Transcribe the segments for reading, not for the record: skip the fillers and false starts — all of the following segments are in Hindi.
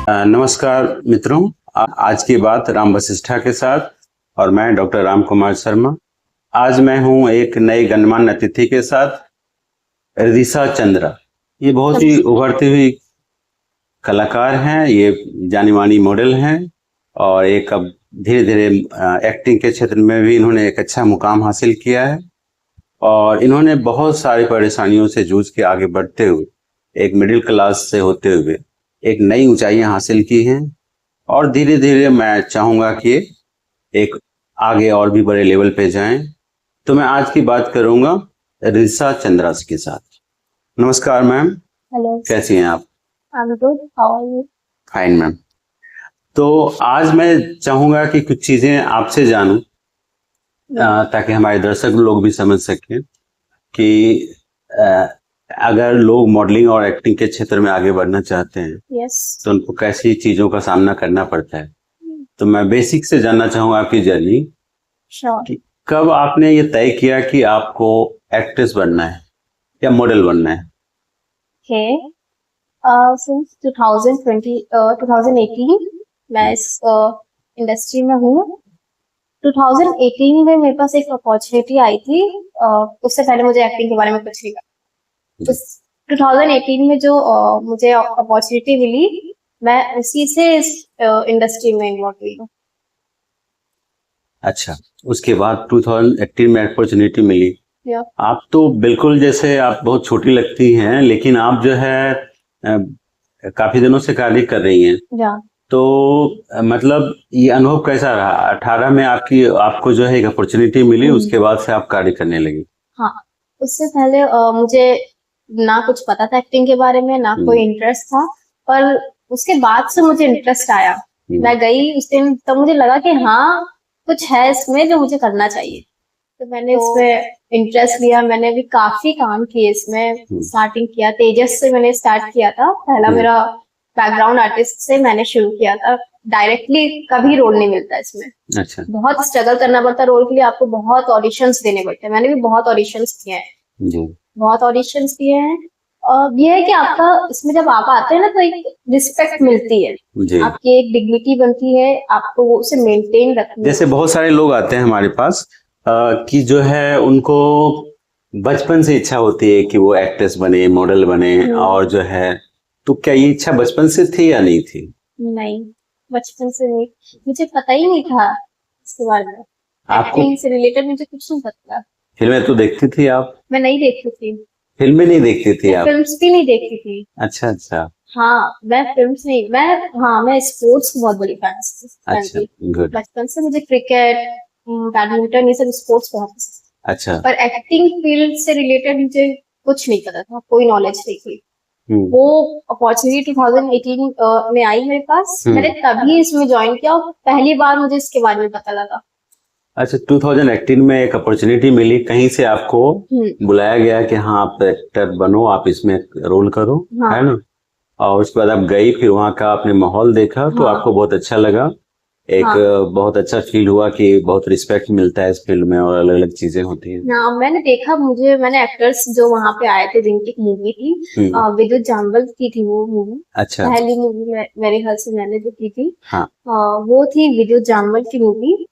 नमस्कार मित्रों, आज की बात राम वशिष्ठा के साथ और मैं डॉक्टर राम कुमार शर्मा। आज मैं हूं एक नए गणमान्य अतिथि के साथ, रिदिशा चंद्रा। ये बहुत ही उभरती हुई कलाकार हैं, ये जानी मानी मॉडल हैं और एक अब धीरे धीरे एक्टिंग के क्षेत्र में भी इन्होंने एक अच्छा मुकाम हासिल किया है और इन्होंने बहुत सारी परेशानियों से जूझ के आगे बढ़ते हुए एक मिडिल क्लास से होते हुए एक नई ऊंचाइयां हासिल की हैं और धीरे धीरे मैं चाहूंगा कि एक आगे और भी बड़े लेवल पे जाएं। तो मैं आज की बात करूंगा रिदिशा चंद्रा के साथ। नमस्कार मैम। हेलो। कैसी हैं आप? I am good, how are you? Fine ma'am. तो आज मैं चाहूंगा कि कुछ चीजें आपसे जानूं ताकि हमारे दर्शक लोग भी समझ सकें कि अगर लोग मॉडलिंग और एक्टिंग के क्षेत्र में आगे बढ़ना चाहते हैं यस। तो उनको कैसी चीजों का सामना करना पड़ता है। तो मैं बेसिक से जानना चाहूंगा आपकी जर्नी कि कब आपने ये तय किया कि आपको एक्ट्रेस बनना है या मॉडल बनना है? सिंस 2018 मैं इस इंडस्ट्री में हूँ। 2018 में मेरे पास एक अपॉर्चुनिटी आई थी। उससे पहले मुझे एक्टिंग के बारे में कुछ नहीं पता। उस 2018 में जो मुझे अपॉर्चुनिटी मिली, मैं उसी से इस इंडस्ट्री में इन्वॉल्व हुई हूँ। अच्छा, उसके बाद 2018 में अपॉर्चुनिटी मिली। आप तो बिल्कुल जैसे आप बहुत छोटी लगती हैं, लेकिन आप जो है काफी दिनों से कार्य कर रही हैं। तो मतलब ये अनुभव कैसा रहा? 18 में आपको जो है एक अपॉर्चुनिटी मिली, उसके बाद से आप कार्य करने लगी। हाँ, उससे पहले मुझे ना कुछ पता था एक्टिंग के बारे में, ना कोई इंटरेस्ट था, पर उसके बाद से मुझे इंटरेस्ट आया। मैं गई उस दिन, तब मुझे लगा कि हाँ कुछ है इसमें जो मुझे करना चाहिए। तो मैंने इसमें इंटरेस्ट लिया। मैंने भी काफी काम किए इसमें। स्टार्टिंग किया तेजस से, मैंने स्टार्ट किया था। पहला मेरा बैकग्राउंड आर्टिस्ट से मैंने शुरू किया था। डायरेक्टली कभी रोल नहीं मिलता इसमें। अच्छा। बहुत स्ट्रगल करना पड़ता रोल के लिए, आपको बहुत ऑडिशंस देने पड़ते हैं। मैंने भी बहुत ऑडिशंस किए हैं। बहुत ऑडिशंस किए हैं। और ये है कि आपका इसमें जब आप आते हैं ना, तो एक रिस्पेक्ट मिलती है, आपकी एक डिग्निटी बनती है, आपको वो उसे मेंटेन रखना। जैसे बहुत सारे लोग आते हैं हमारे पास कि जो है उनको बचपन से इच्छा होती है कि वो एक्ट्रेस बने, मॉडल बने, और जो है तो क्या ये इच्छा बचपन से थी या नहीं थी? नहीं, बचपन से नहीं। मुझे पता ही नहीं था इसके बारे में। एक्टिंग से रिलेटेड मुझे कुछ नहीं पता। फिल्में तो देखती थी आप? मैं नहीं देखती थी। फिल्में नहीं देखती थी आप? फिल्म्स भी नहीं देखती थी। अच्छा अच्छा। हाँ, मैं फिल्म्स नहीं, मैं स्पोर्ट्स की बहुत बड़ी फैन थी। अच्छा, गुड। बचपन से मुझे क्रिकेट, बैडमिंटन, ये सब स्पोर्ट्स बहुत पसंद। अच्छा। पर एक्टिंग फील्ड से रिलेटेड मुझे कुछ नहीं पता था, कोई नॉलेज नहीं थी। वो अपॉर्चुनिटी 2018 में आई मेरे पास। मैंने तभी इसमें ज्वाइन किया और पहली बार मुझे इसके बारे में पता लगा। अच्छा, 2018 में एक अपॉर्चुनिटी मिली, कहीं से आपको बुलाया गया कि हाँ आप एक्टर बनो, आप इसमें रोल करो, है ना? और उसके बाद आप गई, फिर वहाँ का आपने माहौल देखा तो आपको बहुत अच्छा लगा। एक बहुत अच्छा फील हुआ कि बहुत रिस्पेक्ट मिलता है इस फील्ड में और अलग अलग चीजें होती हैं। मैंने देखा, मैंने एक्टर्स जो वहाँ पे आए थे, जिनकी मूवी थी विद्युत जामवल की थी वो मूवी। अच्छा। पहली मूवी मेरे ख्याल से मैंने जो की थी, वो थी विद्युत जामवल की मूवी।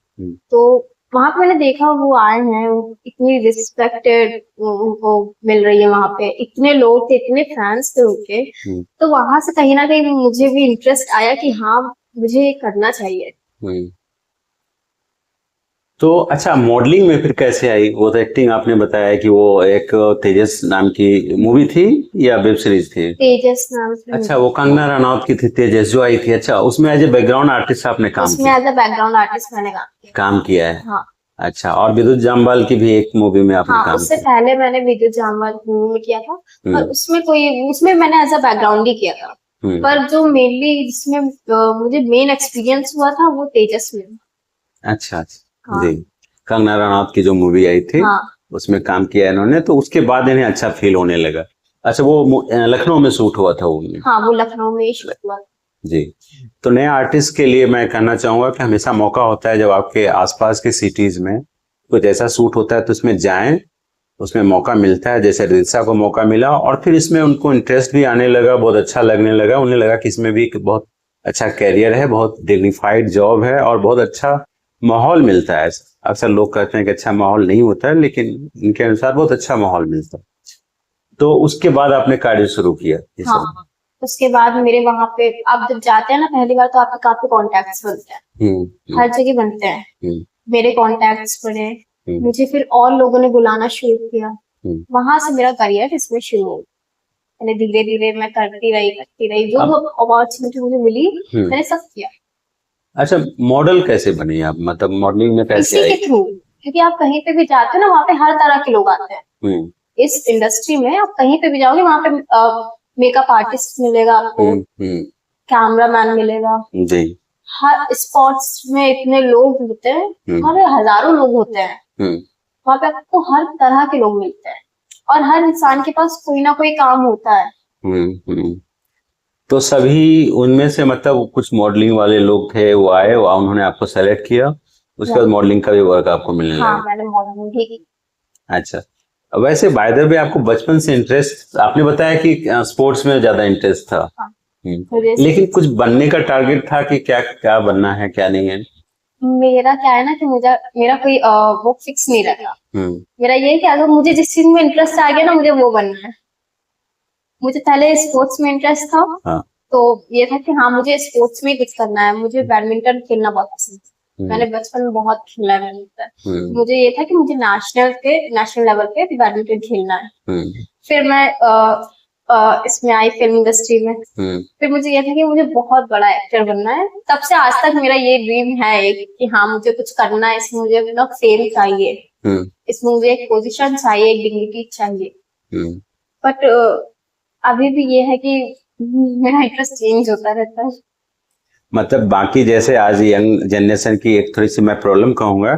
तो वहाँ पे मैंने देखा वो आए हैं, इतनी रिस्पेक्टेड उनको मिल रही है वहाँ पे, इतने लोग थे, इतने फैंस थे उनके। तो वहां से कहीं ना कहीं मुझे भी इंटरेस्ट आया कि हाँ मुझे करना चाहिए। तो अच्छा, मॉडलिंग में फिर कैसे आई? वो तो एक्टिंग आपने बताया कि वो एक तेजस नाम की मूवी थी या वेब सीरीज थी? तेजस नाम की। अच्छा, वो कंगना रनौत की थी, तेजस जो आई थी। अच्छा, उसमें एज ए बैकग्राउंड आर्टिस्ट आपने काम किया? उसमें एज ए बैकग्राउंड आर्टिस्ट मैंने काम किया है। हाँ। अच्छा, और विद्युत जामवाल की भी एक मूवी में आपने काम उससे पहले मैंने विद्युत जामवाल मूवी में किया था, और उसमें मैंने एज अ बैकग्राउंड ही किया था। पर जो मेनली जिसमें मुझे मेन एक्सपीरियंस हुआ था वो तेजस में। अच्छा जी, कंगना रनौत की जो मूवी आई थी उसमें काम किया इन्होंने, तो उसके बाद इन्हें अच्छा फील होने लगा। अच्छा, वो लखनऊ में शूट हुआ था वो? हाँ, वो लखनऊ में शूट हुआ जी। तो नए आर्टिस्ट के लिए मैं कहना चाहूंगा कि हमेशा मौका होता है जब आपके आसपास के सिटीज में कुछ ऐसा शूट होता है तो उसमें जाएं, उसमें मौका मिलता है। जैसे रिदिशा को मौका मिला और फिर इसमें उनको इंटरेस्ट भी आने लगा, बहुत अच्छा लगने लगा, उन्हें लगा कि इसमें भी बहुत अच्छा कैरियर है, बहुत डिग्निफाइड जॉब है और बहुत अच्छा माहौल मिलता है। अक्सर लोग कहते हैं कि अच्छा माहौल नहीं होता है, लेकिन इनके अनुसार बहुत अच्छा माहौल मिलता है। तो उसके बाद आपने कार्य शुरू किया ये सब? हाँ, उसके बाद मेरे वहां पे आप जब जाते हैं ना पहली बार, तो आपके काफी कॉन्टेक्ट्स बनते हैं, हर जगह बनते हैं। हम्म, मेरे कॉन्टेक्ट्स बने, हम्म, मुझे फिर और लोगों ने बुलाना शुरू किया। हम्म। वहां से मेरा करियर इसमें शुरू हो गया। मैंने धीरे धीरे मैं करती रही, जो अब अपॉर्चुनिटी मुझे मिली मैंने सब किया। अच्छा, मॉडल कैसे बने आप, मतलब मॉडलिंग में कैसे इसी आए? के थ्रू, क्योंकि आप कहीं पे भी जाते हो ना, वहाँ पे हर तरह के लोग आते हैं। हम्म, इस इंडस्ट्री में आप कहीं पे भी जाओगे, वहाँ पे मेकअप आर्टिस्ट मिलेगा आपको, हम्म, कैमरामैन मिलेगा, जी, हर स्पोर्ट्स में इतने लोग होते हैं, वहाँ पे हजारों लोग होते हैं। वहाँ पे आपको हर तरह के लोग मिलते हैं, और हर इंसान के पास कोई ना कोई काम होता है। हम्म। तो सभी उनमें से मतलब कुछ मॉडलिंग वाले लोग थे, वो आए, वो उन्होंने आपको सेलेक्ट किया, उसके बाद मॉडलिंग का भी वर्क आपको मिलने हाँ, लगा? मैंने मॉडलिंग भी की। अच्छा, वैसे बाय द वे आपको बचपन से इंटरेस्ट, आपने बताया कि स्पोर्ट्स में ज्यादा इंटरेस्ट था। हाँ, मुझे लेकिन कुछ बनने का टारगेट था कि क्या क्या बनना है क्या नहीं है? मेरा क्या है ना कि मुझे मेरा कोई वो फिक्स नहीं रहता। हम्म, मेरा ये है कि अगर मुझे जिस चीज में इंटरेस्ट आ गया ना, मुझे वो बनना है। मुझे पहले स्पोर्ट्स में इंटरेस्ट था, हाँ, तो ये था कि हाँ मुझे स्पोर्ट्स में कुछ करना है। मुझे बैडमिंटन खेलना बहुत पसंद है, मैंने बचपन में बहुत खेला है बैडमिंटन। मुझे ये था कि मुझे नेशनल लेवल पे बैडमिंटन खेलना है। फिर मैं इसमें आई फिल्म इंडस्ट्री में। फिर मुझे ये था कि मुझे बहुत बड़ा एक्टर बनना है। तब से आज तक मेरा ये ड्रीम है एक कि हाँ मुझे कुछ करना है, इसमें मुझे मतलब फेम चाहिए, इसमें मुझे एक पोजीशन चाहिए, एक डिग्निटी चाहिए। बट अभी भी ये है कि मेरा इंटरेस्ट चेंज होता रहता है। मतलब बाकी जैसे आज यंग जनरेशन की एक थोड़ी सी मैं प्रॉब्लम कहूंगा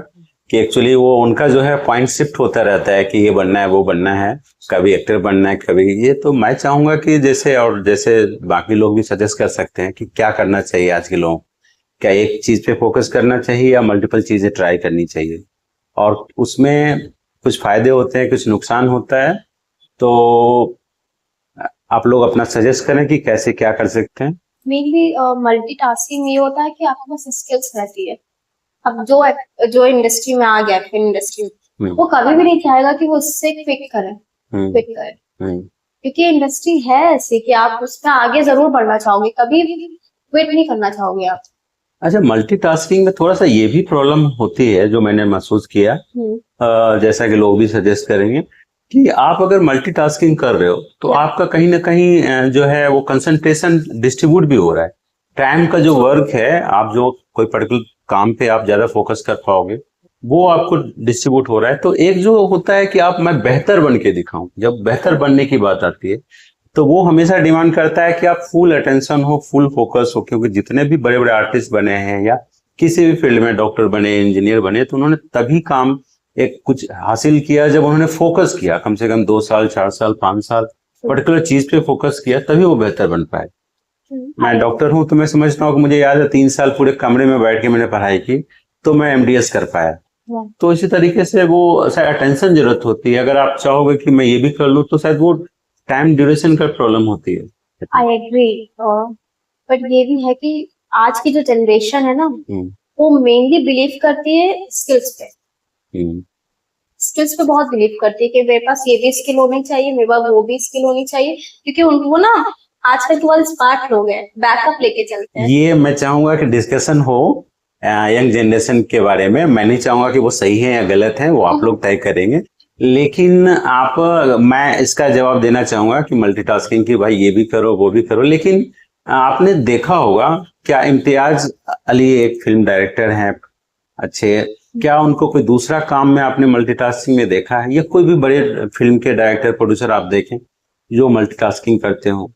कि एक्चुअली वो उनका जो है पॉइंट शिफ्ट होता रहता है कि ये बनना है वो बनना है, कभी एक्टर बनना है कभी ये। तो मैं चाहूंगा कि जैसे, और जैसे बाकी लोग भी सजेस्ट कर सकते हैं कि क्या करना चाहिए आज के लोगों को, क्या एक चीज पे फोकस करना चाहिए या मल्टीपल चीजें ट्राई करनी चाहिए, और उसमें कुछ फायदे होते हैं कुछ नुकसान होता है। तो आप लोग अपना सजेस्ट करें कि कैसे क्या कर सकते हैं। मेनली मल्टीटास्किंग ये होता है कि आपके पास स्किल्स रहती है। अब जो इंडस्ट्री में आ गया, फिल्म इंडस्ट्री में, वो कभी भी नहीं चाहेगा कि वो उससे क्विट करे। क्योंकि इंडस्ट्री है ऐसी कि आप उसमें आगे जरूर बढ़ना चाहोगे, कभी क्विट नहीं करना चाहोगे आप। अच्छा, मल्टीटास्किंग में थोड़ा सा ये भी प्रॉब्लम होती है जो मैंने महसूस किया, जैसा कि लोग भी सजेस्ट करेंगे कि आप अगर मल्टीटास्किंग कर रहे हो तो आपका कहीं ना कहीं जो है वो कंसंट्रेशन डिस्ट्रीब्यूट भी हो रहा है। टाइम का जो वर्क है, आप जो कोई पर्टिकुलर काम पे आप ज्यादा फोकस कर पाओगे वो आपको डिस्ट्रीब्यूट हो रहा है। तो एक जो होता है कि आप मैं बेहतर बन के दिखाऊं, जब बेहतर बनने की बात आती है तो वो हमेशा डिमांड करता है कि आप फुल अटेंशन हो, फुल फोकस हो। क्योंकि जितने भी बड़े बड़े आर्टिस्ट बने हैं या किसी भी फील्ड में डॉक्टर बने, इंजीनियर बने, तो उन्होंने तभी काम एक कुछ हासिल किया जब उन्होंने फोकस किया, कम से कम 2 साल 4 साल 5 साल पर्टिकुलर चीज पे फोकस किया, तभी वो बेहतर बन पाए। मैं डॉक्टर हूं तो मैं समझता हूँ कि मुझे याद है 3 साल पूरे कमरे में बैठ के मैंने पढ़ाई की तो मैं एमडीएस कर पाया। तो इसी तरीके से वो शायद अटेंशन जरूरत होती है। अगर आप चाहोगे कि मैं ये भी कर लूं तो शायद वो टाइम ड्यूरेशन का प्रॉब्लम होती है। आई एग्री, बट ये भी है कि आज की जो जनरेशन है ना, वो मेनली बिलीव करती है स्किल्स पे। स्किल्स पे बहुत बिलीव करती है कि मेरे पास ये भी स्किल होनी चाहिए, मेरे पास वो भी स्किल होनी चाहिए, क्योंकि उनको ना आजकल के बहुत स्मार्ट लोग हैं, बैकअप लेके चलते हैं। ये मैं चाहूंगा कि डिस्कशन हो यंग जनरेशन के बारे में। मैं नहीं चाहूंगा कि वो सही है या गलत है, वो आप लोग तय करेंगे। लेकिन मैं इसका जवाब देना चाहूंगा कि मल्टीटास्किंग की भाई ये भी करो वो भी करो। लेकिन आपने देखा होगा, क्या इम्तियाज अली एक फिल्म डायरेक्टर हैं अच्छे, क्या उनको कोई दूसरा काम में आपने मल्टीटास्किंग में देखा है? या कोई भी बड़े फिल्म के डायरेक्टर प्रोड्यूसर आप देखें जो मल्टीटास्किंग करते हो।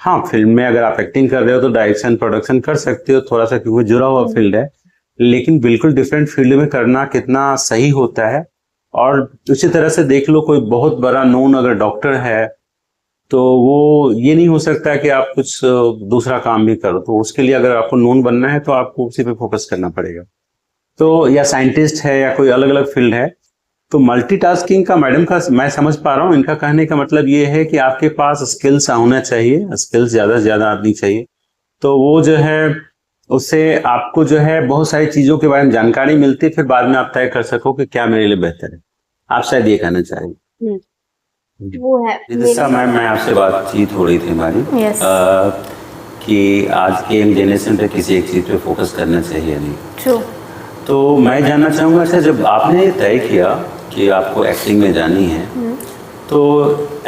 हाँ, फिल्म में अगर आप एक्टिंग कर रहे हो तो डायरेक्शन प्रोडक्शन कर सकते हो, थोड़ा सा क्योंकि जुड़ा हुआ फील्ड है। लेकिन बिल्कुल डिफरेंट फील्ड में करना कितना सही होता है। और उसी तरह से देख लो, कोई बहुत बड़ा नोन अगर डॉक्टर है तो वो ये नहीं हो सकता कि आप कुछ दूसरा काम भी करो। तो उसके लिए अगर आपको नोन बनना है तो आपको उसी पे फोकस करना पड़ेगा। तो या साइंटिस्ट है या कोई अलग अलग फील्ड है। तो मल्टीटास्किंग का मैडम का मैं समझ पा रहा हूँ, इनका कहने का मतलब ये है कि आपके पास स्किल्स होना चाहिए, स्किल्स ज्यादा से ज्यादा आनी चाहिए। तो वो जो है उससे आपको जो है बहुत सारी चीजों के बारे में जानकारी मिलती है, फिर बाद में आप तय कर सको कि क्या मेरे लिए बेहतर है। आप शायद ये कहना चाहेंगे। वो है जैसा मैम मैं आपसे बातचीत हो रही थी हमारी Yes. कि आज के यंग जनरेशन पे किसी एक चीज पे फोकस करना चाहिए नहीं। ट्रू। तो मैं जानना चाहूँगा अच्छा, जब आपने तय किया कि आपको एक्टिंग में जानी है, तो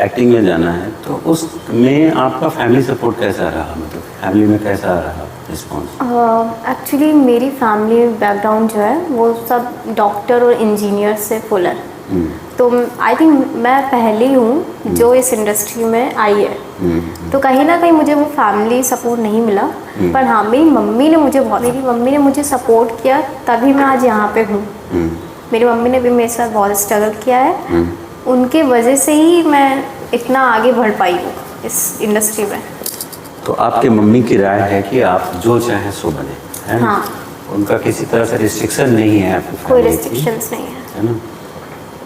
एक्टिंग में जाना है, तो उसमें आपका फैमिली सपोर्ट कैसा रहा, मतलब फैमिली में कैसा रहा रिस्पॉन्स? एक्चुअली मेरी फैमिली बैकग्राउंड जो है वो सब डॉक्टर और इंजीनियर से फुल है। तो आई थिंक मैं पहली हूँ जो इस इंडस्ट्री में आई है। तो कहीं ना कहीं मुझे वो फैमिली सपोर्ट नहीं मिला, पर हाँ मेरी मम्मी ने मुझे सपोर्ट किया, तभी मैं आज यहाँ पे हूँ। मेरी मम्मी ने भी मेरे साथ बहुत स्ट्रगल किया है, उनके वजह से ही मैं इतना आगे बढ़ पाई हूँ इस इंडस्ट्री में। तो आपके मम्मी की राय है कि आप जो चाहें सो बने, है ना? हाँ। उनका किसी तरह से रिस्ट्रिक्शन नहीं है आपकी कोई family की, रिस्ट्रिक्शंस नहीं है। है ना,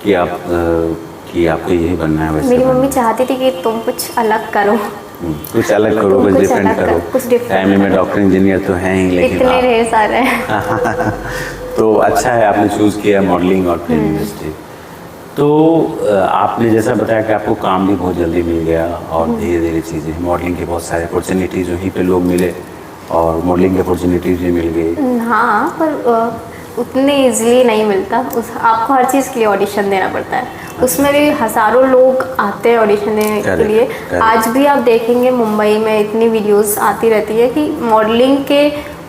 कि आपको यही बनना है वैसे मेरी बनना मम्मी है। चाहती थी कि तुम कुछ अलग करो, कुछ अलग करो, कुछ कुछ डिफरेंट अलग करो। कुछ different फैमिली में डॉक्टर इंजीनियर तो हैं ही, लेकिन इतने आप ढेर सारे हैं। तो अच्छा है आपने चूज किया मॉडलिंग और फिल्म इंडस्ट्री। तो आपने जैसा बताया कि आपको काम भी बहुत जल्दी मिल गया और धीरे धीरे चीज़ें, मॉडलिंग के बहुत सारे अपॉर्चुनिटीज वहीं पे लोग मिले और मॉडलिंग के अपॉर्चुनिटीज भी मिल गई। हाँ, पर उतने इजीली नहीं मिलता। आपको हर चीज़ के लिए ऑडिशन देना पड़ता है, उसमें भी हज़ारों लोग आते हैं ऑडिशन देने के लिए। आज भी आप देखेंगे मुंबई में इतनी वीडियोस आती रहती है कि मॉडलिंग के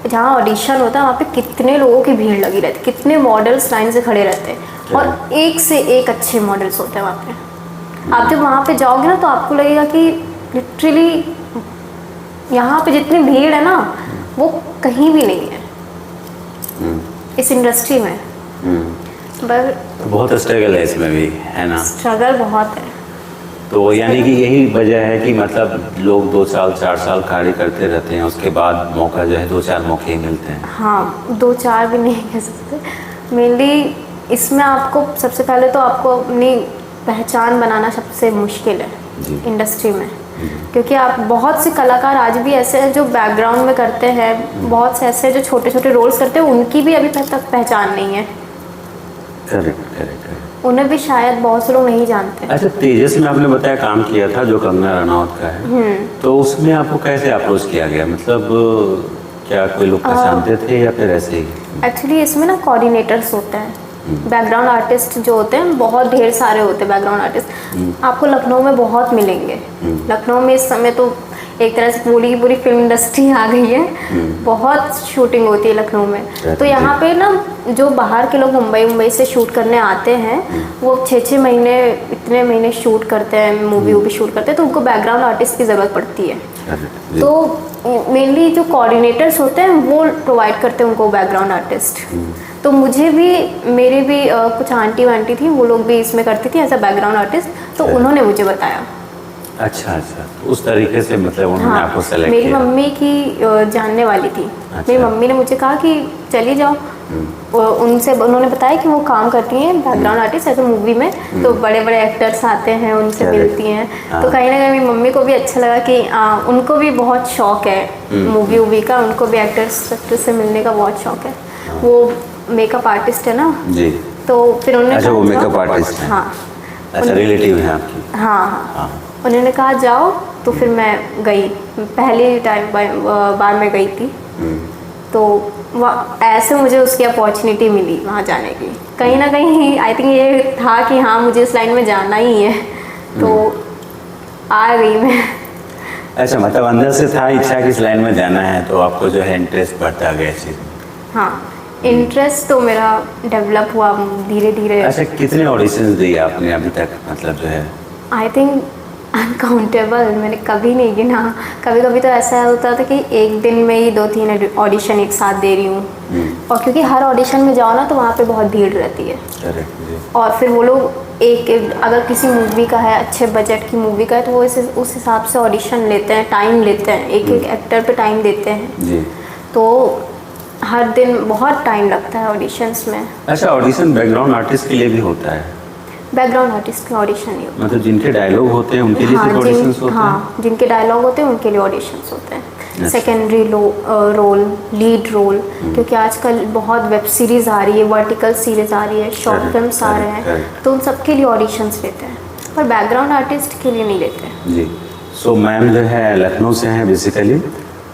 जहाँ ऑडिशन होता है वहाँ पे कितने लोगों की भीड़ लगी रहती है, कितने मॉडल्स लाइन से खड़े रहते हैं और एक से एक अच्छे मॉडल्स होते हैं वहाँ पे। आप जब वहाँ पे जाओगे ना तो आपको लगेगा कि लिटरली यहाँ पे जितनी भीड़ है ना वो कहीं भी नहीं है इस इंडस्ट्री में। पर तो बहुत स्ट्रगल है इसमें भी, है ना? स्ट्रगल बहुत है। तो यानी कि यही वजह है कि मतलब लोग 2 साल 4 साल कार्य करते रहते हैं, उसके बाद मौका जो है 2-4 मौके ही मिलते हैं। हाँ, 2-4 भी नहीं कह सकते। मेनली इसमें आपको सबसे पहले तो आपको अपनी पहचान बनाना सबसे मुश्किल है इंडस्ट्री में, क्योंकि आप बहुत से कलाकार आज भी ऐसे हैं जो बैकग्राउंड में करते हैं, बहुत से ऐसे हैं जो छोटे छोटे रोल्स करते हैं, उनकी भी अभी तक पहचान नहीं है। करेक्ट। उन्हें भी शायद बहुत से लोग नहीं जानते। अच्छा, तेजस में आपने बताया काम किया था जो कंगना रनौत का है, तो उसमें आपको कैसे अप्रोच किया गया, मतलब क्या कोई लोग पहचानते थे या फिर ऐसे ही? एक्चुअली इसमें ना कोऑर्डिनेटर्स होते हैं, बैकग्राउंड आर्टिस्ट जो होते हैं बहुत ढेर सारे होते हैं बैकग्राउंड आर्टिस्ट। आपको लखनऊ में बहुत मिलेंगे। लखनऊ में इस समय तो एक तरह से पूरी फिल्म इंडस्ट्री आ गई है, बहुत शूटिंग होती है लखनऊ में। तो यहाँ पे ना जो बाहर के लोग मुंबई से शूट करने आते हैं वो 6-6 महीने इतने महीने शूट करते हैं, मूवी शूट करते हैं, तो उनको बैकग्राउंड आर्टिस्ट की ज़रूरत पड़ती है। तो मेनली जो कोऑर्डिनेटर्स होते हैं वो प्रोवाइड करते हैं उनको बैकग्राउंड आर्टिस्ट। तो मुझे भी मेरे भी कुछ आंटी वांटी थी, वो लोग भी इसमें करती थी एज अ बैकग्राउंड आर्टिस्ट, तो उन्होंने मुझे बताया। अच्छा, तो उस तरीके से मतलब उन्होंने आपको सेलेक्ट मेरी किया। मम्मी की जानने वाली थी। मेरी मम्मी ने मुझे कहा कि चली जाओ, उन्होंने बताया कि वो काम करती हैं बैकग्राउंड आर्टिस्ट ऐसे मूवी में, तो बड़े बड़े एक्टर्स आते हैं उनसे मिलती हैं। तो कहीं ना कहीं मेरी मम्मी को भी अच्छा लगा कि उनको भी बहुत शौक है मूवी का, उनको भी एक्टर्स से मिलने का बहुत शौक है। वो मेकअप आर्टिस्ट है ना जी, तो फिर उन्होंने अच्छा वो मेकअप आर्टिस्ट है। हाँ, अच्छा, रिलेटिव है आपकी? हाँ। उन्होंने कहा जाओ, तो फिर मैं गई, पहली टाइम बार मैं गई थी। तो ऐसे मुझे उसकी अपॉर्चुनिटी मिली वहाँ जाने की। कहीं ना कहीं आई थिंक ये था कि हाँ मुझे इस लाइन में जाना ही है, तो आ गई मैं। अच्छा, मतलब अंदर से था इच्छा कि इस लाइन में जाना है, तो आपको जो है इंटरेस्ट बढ़ता गया इस चीज़ में? हाँ, इंटरेस्ट तो मेरा डेवलप हुआ धीरे धीरे। अच्छा, कितने ऑडिशंस दिए आपने अभी तक, मतलब जो है? आई थिंक अनकाउंटेबल, मैंने कभी नहीं गिना। कभी कभी तो ऐसा होता था कि एक दिन में ही 2-3 ऑडिशन एक साथ दे रही हूँ, और क्योंकि हर ऑडिशन में जाओ ना तो वहाँ पे बहुत भीड़ रहती है। और फिर वो लोग अगर किसी मूवी का है, अच्छे बजट की मूवी का है, तो वो उस हिसाब से ऑडिशन लेते हैं, टाइम लेते हैं, एक एक्टर पे टाइम देते हैं जी। तो हर दिन बहुत टाइम लगता है ऑडिशंस में। अच्छा, ऑडिशन बैकग्राउंड आर्टिस्ट के लिए भी होता है? बैकग्राउंड आर्टिस्ट के ऑडिशन नहीं होता, मतलब जिनके डायलॉग होते हैं उनके लिए ऑडिशंस होते हैं? हाँ, जिनके डायलॉग होते हैं उनके लिए ऑडिशंस होते हैं। सेकेंडरी रोल, लीड रोल, क्योंकि आजकल बहुत वेब सीरीज आ रही है, वर्टिकल सीरीज आ रही है, शॉर्ट फिल्म्स आ रहे हैं, तो उन सब के लिए ऑडिशंस लेते हैं, पर बैकग्राउंड आर्टिस्ट के लिए नहीं लेते। जी। सो मैम जो है लखनऊ से हैं बेसिकली,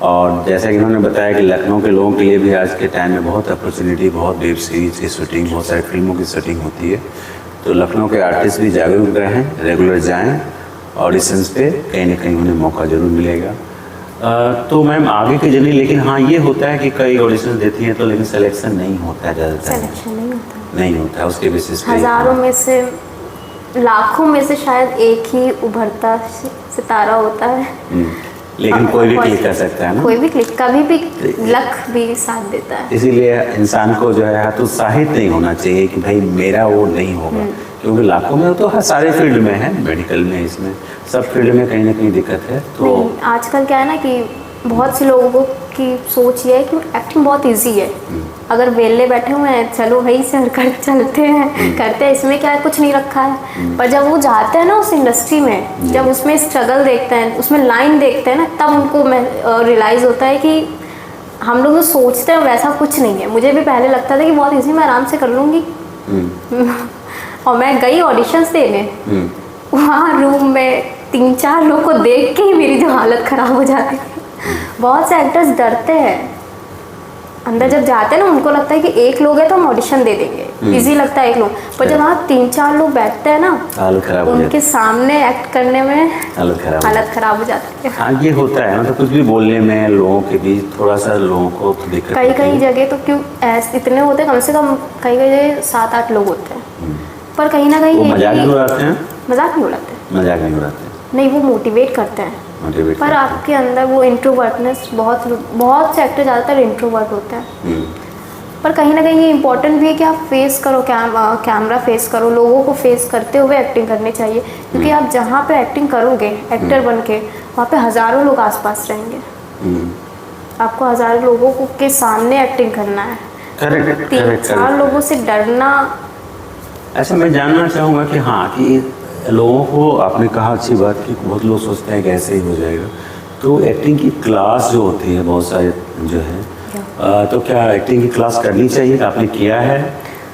और जैसा कि उन्होंने बताया कि लखनऊ के लोगों के लिए भी आज के टाइम में बहुत अपॉर्चुनिटी, बहुत वेब सीरीज की शूटिंग, बहुत सारी फिल्मों की शूटिंग होती है, तो लखनऊ के आर्टिस्ट भी जागरूक रहें, रेगुलर जाएं ऑडिशंस पे, कहीं ना कहीं उन्हें मौका ज़रूर मिलेगा। तो मैम आगे की जर्नी, लेकिन हाँ ये होता है कि कई ऑडिशन देती हैं तो लेकिन सिलेक्शन नहीं होता है ज़्यादातर, सिलेक्शन नहीं होता है उसके बेसिस पे। हज़ारों में से, लाखों में से शायद एक ही उभरता सितारा होता है, लेकिन कोई भी क्लिक कर सकता है ना, कोई भी क्लिक, कभी भी लक भी साथ देता है। इसीलिए इंसान को जो है हतोत्साहित नहीं होना चाहिए कि भाई मेरा वो नहीं होगा, क्योंकि लाखों में तो हर सारे फील्ड में है, मेडिकल में, इसमें सब फील्ड में कहीं ना कहीं दिक्कत है। तो नहीं, आजकल क्या है ना कि बहुत से लोगों की सोच ये है कि एक्टिंग बहुत इजी है, अगर वेले बैठे हुए हैं चलो भाई सर कर चलते हैं, करते हैं, इसमें क्या है, कुछ नहीं रखा है। पर जब वो जाते हैं ना उस इंडस्ट्री में, जब उसमें स्ट्रगल देखते हैं, उसमें लाइन देखते हैं ना, तब उनको रियलाइज़ होता है कि हम लोग जो सोचते हैं वैसा कुछ नहीं है। मुझे भी पहले लगता था कि बहुत ईजी, मैं आराम से कर लूँगी और मैं गई ऑडिशंस देने, वहाँ रूम में 3-4 लोग को देख के ही मेरी जो हालत ख़राब हो जाती है। बहुत से एक्टर्स डरते हैं, अंदर जब जाते हैं ना उनको लगता है कि एक लोग है तो हम ऑडिशन दे देंगे, इजी लगता है एक लोग, पर जब वहाँ 3-4 लोग बैठते हैं ना, हालत खराब, उनके सामने एक्ट करने में हालत खराब हो जाती है। हाँ ये होता है, मतलब कुछ भी बोलने में लोगों के बीच थोड़ा सा लोगों को दिक्कत, कई जगह तो क्यों ऐसे इतने होते हैं, कम से कम कई जगह 7-8 लोग होते हैं, पर कहीं ना कहीं मजाक नहीं उड़ाते हैं, मजाक नहीं उड़ाते, मजाक नहीं उड़ाते, नहीं वो मोटिवेट करते हैं, पर आपके अंदर वो इंट्रोवर्टनेस, बहुत से एक्टर ज़्यादातर इंट्रोवर्ट होते हैं, पर कहीं ना कहीं ये इम्पोर्टेंट भी है कि आप फेस करो, कैमरा फेस करो, लोगों को फेस करते हुए एक्टिंग करनी चाहिए, क्योंकि आप जहाँ पे एक्टिंग करोगे एक्टर बन के, वहाँ पे हज़ारों लोग आसपास रहेंगे, आपको हज़ारों लोगों के सामने एक्टिंग करना है, 3-4 लोगों से डरना। ऐसा मैं जानना चाहूँगा कि हाँ कि लोगों को, आपने कहा अच्छी बात कि बहुत लोग सोचते हैं कि ऐसे ही हो जाएगा, तो एक्टिंग की क्लास जो होती है बहुत सारे जो है, तो क्या एक्टिंग की क्लास करनी चाहिए, आपने किया है,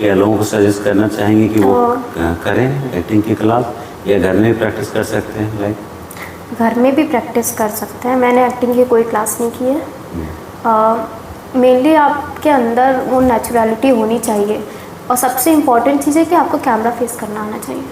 या लोगों को सजेस्ट करना चाहेंगे कि वो करें एक्टिंग की क्लास, या घर में भी प्रैक्टिस कर सकते हैं? लाइक घर में भी प्रैक्टिस कर सकते हैं, मैंने एक्टिंग की कोई क्लास नहीं की है। मेनली आपके अंदर वो नेचुरलिटी होनी चाहिए, और सबसे इम्पोर्टेंट चीज़ है कि आपको कैमरा फेस करना आना चाहिए।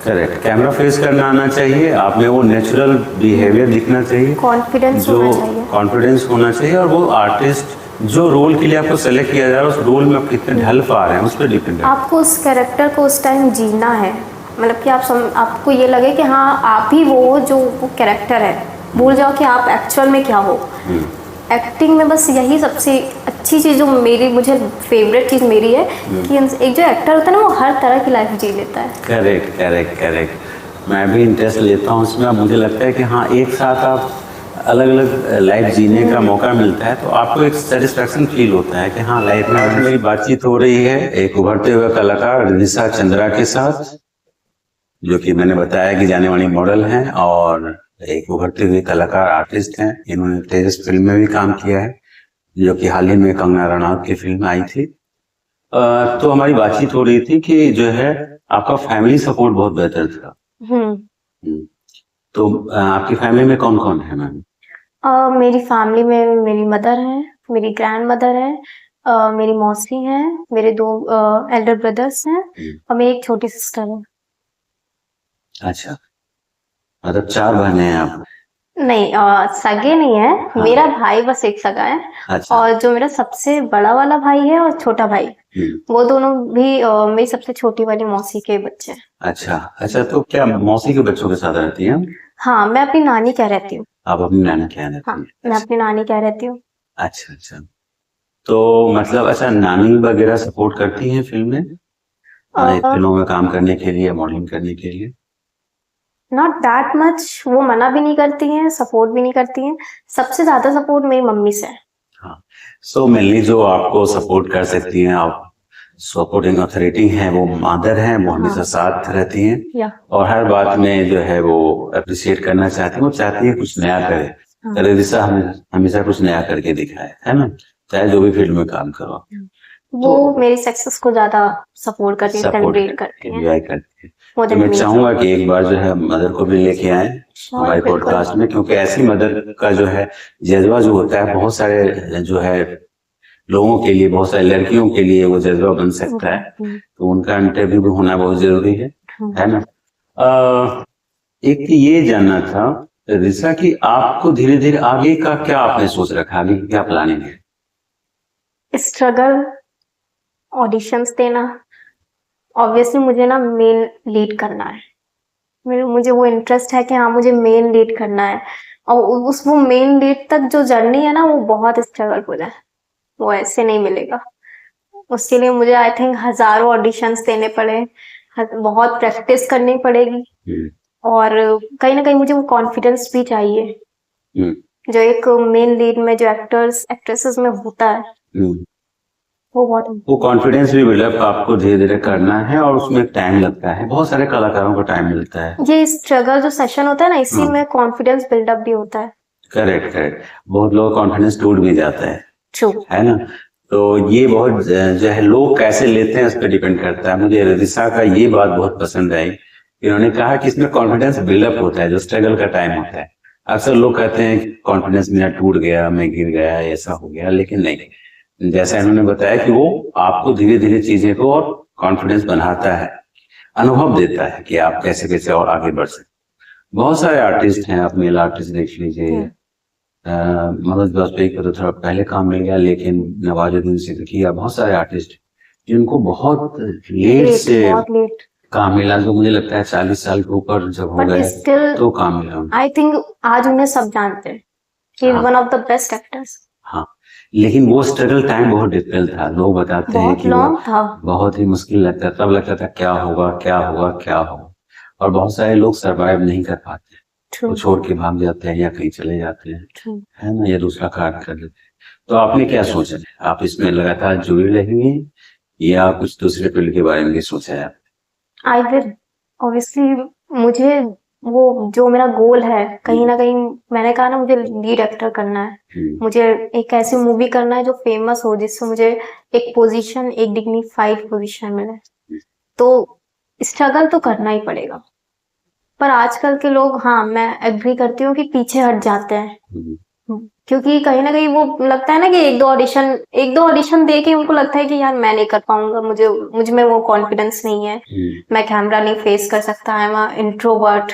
करेक्ट, कैमरा फेस करना आना चाहिए, आप में वो नेचुरल बिहेवियर दिखना चाहिए, कॉन्फिडेंस होना चाहिए, कॉन्फिडेंस होना चाहिए, और वो आर्टिस्ट जो रोल के लिए आपको सेलेक्ट किया जा रहा है उस रोल में आप कितने ढल पा रहे हैं उस पर डिपेंड है। आपको उस कैरेक्टर को उस टाइम जीना है, मतलब कि आपको ये लगे कि हाँ आप ही वो जो वो कैरेक्टर है, भूल जाओ कि आप एक्चुअल में क्या हो। एक्टिंग में बस यही सबसे अच्छी चीज़ जो मुझे फेवरेट चीज़ मेरी है कि एक जो एक्टर होता है ना वो हर तरह की लाइफ जी लेता है। करेक्ट, मैं भी इंटरेस्ट लेता हूँ इसमें। मुझे लगता है कि हाँ एक साथ आप अलग अलग लाइफ जीने का मौका मिलता है तो आपको एक सेटिस्फैक्शन फील होता है कि हाँ लाइफ में मेरी बातचीत हो रही है एक उभरते हुए कलाकार रिदिशा चंद्रा के साथ, जो कि मैंने बताया कि जाने वाली मॉडल हैं और एक उभरते हुए कलाकार आर्टिस्ट हैं। इन्होंने तेजस फिल्म में भी काम किया है जो कि हाल ही में कंगना रनौत की फिल्म आई थी। तो हमारी बातचीत हो रही थी कि जो है आपका फैमिली सपोर्ट बहुत बेहतर था। तो आपकी फैमिली में कौन कौन है मैम? मेरी फैमिली में मेरी मदर है, मेरी ग्रैंड मदर है, मेरी मौसी है, मेरे 2 एल्डर ब्रदर्स हैं और मेरी एक छोटी सिस्टर है। अच्छा, मतलब 4 बहनें हैं आप? नहीं, सगे नहीं है। हाँ। मेरा भाई बस एक सगा है। अच्छा। और जो मेरा सबसे बड़ा वाला भाई है और छोटा भाई, वो दोनों भी मेरी सबसे छोटी वाली मौसी के बच्चे हैं। अच्छा, तो क्या मौसी के बच्चों के साथ रहती हैं? हाँ, मैं अपनी नानी क्या रहती हूँ। आप अपनी नानी क्या रहती हैं? हाँ, मैं अपनी नानी क्या रहती हूँ। अच्छा, तो मतलब अच्छा नानी वगैरह सपोर्ट करती हैं फिल्म में, फिल्मों में काम करने के लिए, मॉडलिंग करने के लिए? नॉट दैट मच, वो मना भी नहीं करती हैं, सपोर्ट भी नहीं करती हैं। सबसे ज्यादा सपोर्ट मेरी मम्मी से है। हाँ, सो मेनली जो आपको सपोर्ट कर सकती हैं, आप सपोर्टिंग अथॉरिटी हैं, वो मदर हैं, वो हमेशा साथ रहती हैं और हर बात में जो है वो अप्रिशिएट करना चाहती हैं, वो चाहती है कुछ नया करे। हाँ। रिदिशा हमेशा कुछ नया करके दिखाए, है ना, चाहे जो भी फील्ड में काम करो। वो मेरी सक्सेस को ज्यादा सपोर्ट करती है, सपोर्ट सेलिब्रेट करती है। एंजॉय करते हैं। more तो than मैं me. चाहूंगा कि एक बार जो है मदर को भी लेके आए हमारे बिल्कुल। पॉडकास्ट में, क्योंकि ऐसी मदर का जो है जज्बा जो होता है बहुत सारे जो है लोगों के लिए, बहुत सारी लड़कियों के लिए वो जज्बा बन सकता है, तो उनका इंटरव्यू भी होना बहुत जरूरी है ना। एक ये जानना था रिसा कि आपको धीरे धीरे आगे का क्या आपने सोच रखा, आगे क्या प्लानिंग है? स्ट्रगल, ऑडिशंस देना, ऑब्वियसली मुझे ना मेन लीड करना है। मुझे वो इंटरेस्ट है कि हाँ मुझे मेन लीड करना है, और उस वो मेन लीड तक जो जर्नी है ना वो बहुत स्ट्रगलफुल है, वो ऐसे नहीं मिलेगा। उसके लिए मुझे आई थिंक हजारों ऑडिशंस देने पड़े, बहुत प्रैक्टिस करनी पड़ेगी, और कहीं ना कहीं मुझे वो कॉन्फिडेंस भी चाहिए जो एक मेन लीड में जो एक्टर्स एक्ट्रेसेस में होता है, वो कॉन्फिडेंस भी बिल्डअप आपको धीरे धीरे करना है, और उसमें टाइम लगता है, बहुत सारे कलाकारों को टाइम मिलता है। ये स्ट्रगल जो सेशन होता है ना, इसी में कॉन्फिडेंस बिल्डअप भी होता है। करेक्ट। बहुत लोग कॉन्फिडेंस टूट भी जाता है, ट्रू, है ना। तो ये बहुत जो है लोग कैसे लेते हैं उस पर डिपेंड करता है। मुझे रिदिशा का ये बात बहुत पसंद आई, इन्होंने कहा कि इसमें कॉन्फिडेंस बिल्डअप होता है जो स्ट्रगल का टाइम होता है। अक्सर लोग कहते हैं कॉन्फिडेंस मेरा टूट गया, मैं गिर गया, ऐसा हो गया, लेकिन नहीं, जैसा इन्होंने बताया कि वो आपको धीरे धीरे चीजें को और कॉन्फिडेंस बनाता है, अनुभव देता है कि आप कैसे कैसे और आगे बढ़ सकते। बहुत सारे आर्टिस्ट हैं, आप मेल आर्टिस्ट देख लीजिए, मनोज वाजपेयी को तो थोड़ा पहले काम मिल गया, लेकिन नवाजुद्दीन सिद्दीकी या बहुत सारे आर्टिस्ट जिनको बहुत लेट से काम मिला, जो मुझे लगता है 40 साल के ऊपर जब हो गए तो काम मिला। आई थिंक आज उन्हें सब जानते हैं, he is one of the best actors. हाँ, लेकिन वो स्ट्रगल टाइम बहुत डिफिकल्ट था। लोग बताते हैं कि लॉन्ग था, बहुत ही मुश्किल लगता, तब लगता था क्या होगा क्या होगा क्या होगा, और बहुत सारे लोग सर्वाइव नहीं कर पाते, वो छोड़ के भाग जाते हैं या कहीं चले जाते हैं, है ना, या दूसरा कार्य कर लेते हैं। तो आपने क्या सोचा है, आप इसमें लगातार जुड़े रहेंगे या कुछ दूसरे फील्ड के बारे में सोचा है? आई विल, ऑब्वियसली मुझे वो जो मेरा गोल है, कहीं ना कहीं मैंने कहा ना मुझे लीड एक्टर करना है, मुझे एक ऐसी मूवी करना है जो फेमस हो, जिससे मुझे एक पोजीशन, एक डिग्निफाइड पोजीशन मिले। तो स्ट्रगल तो करना ही पड़ेगा, पर आजकल के लोग, हाँ मैं एग्री करती हूँ कि पीछे हट जाते हैं, क्योंकि कहीं ना कहीं वो लगता है ना कि एक दो ऑडिशन दे के उनको लगता है कि यार मैं नहीं कर पाऊंगा, मुझ में वो कॉन्फिडेंस नहीं है, मैं कैमरा नहीं फेस कर सकता, आई एम इंट्रोवर्ट।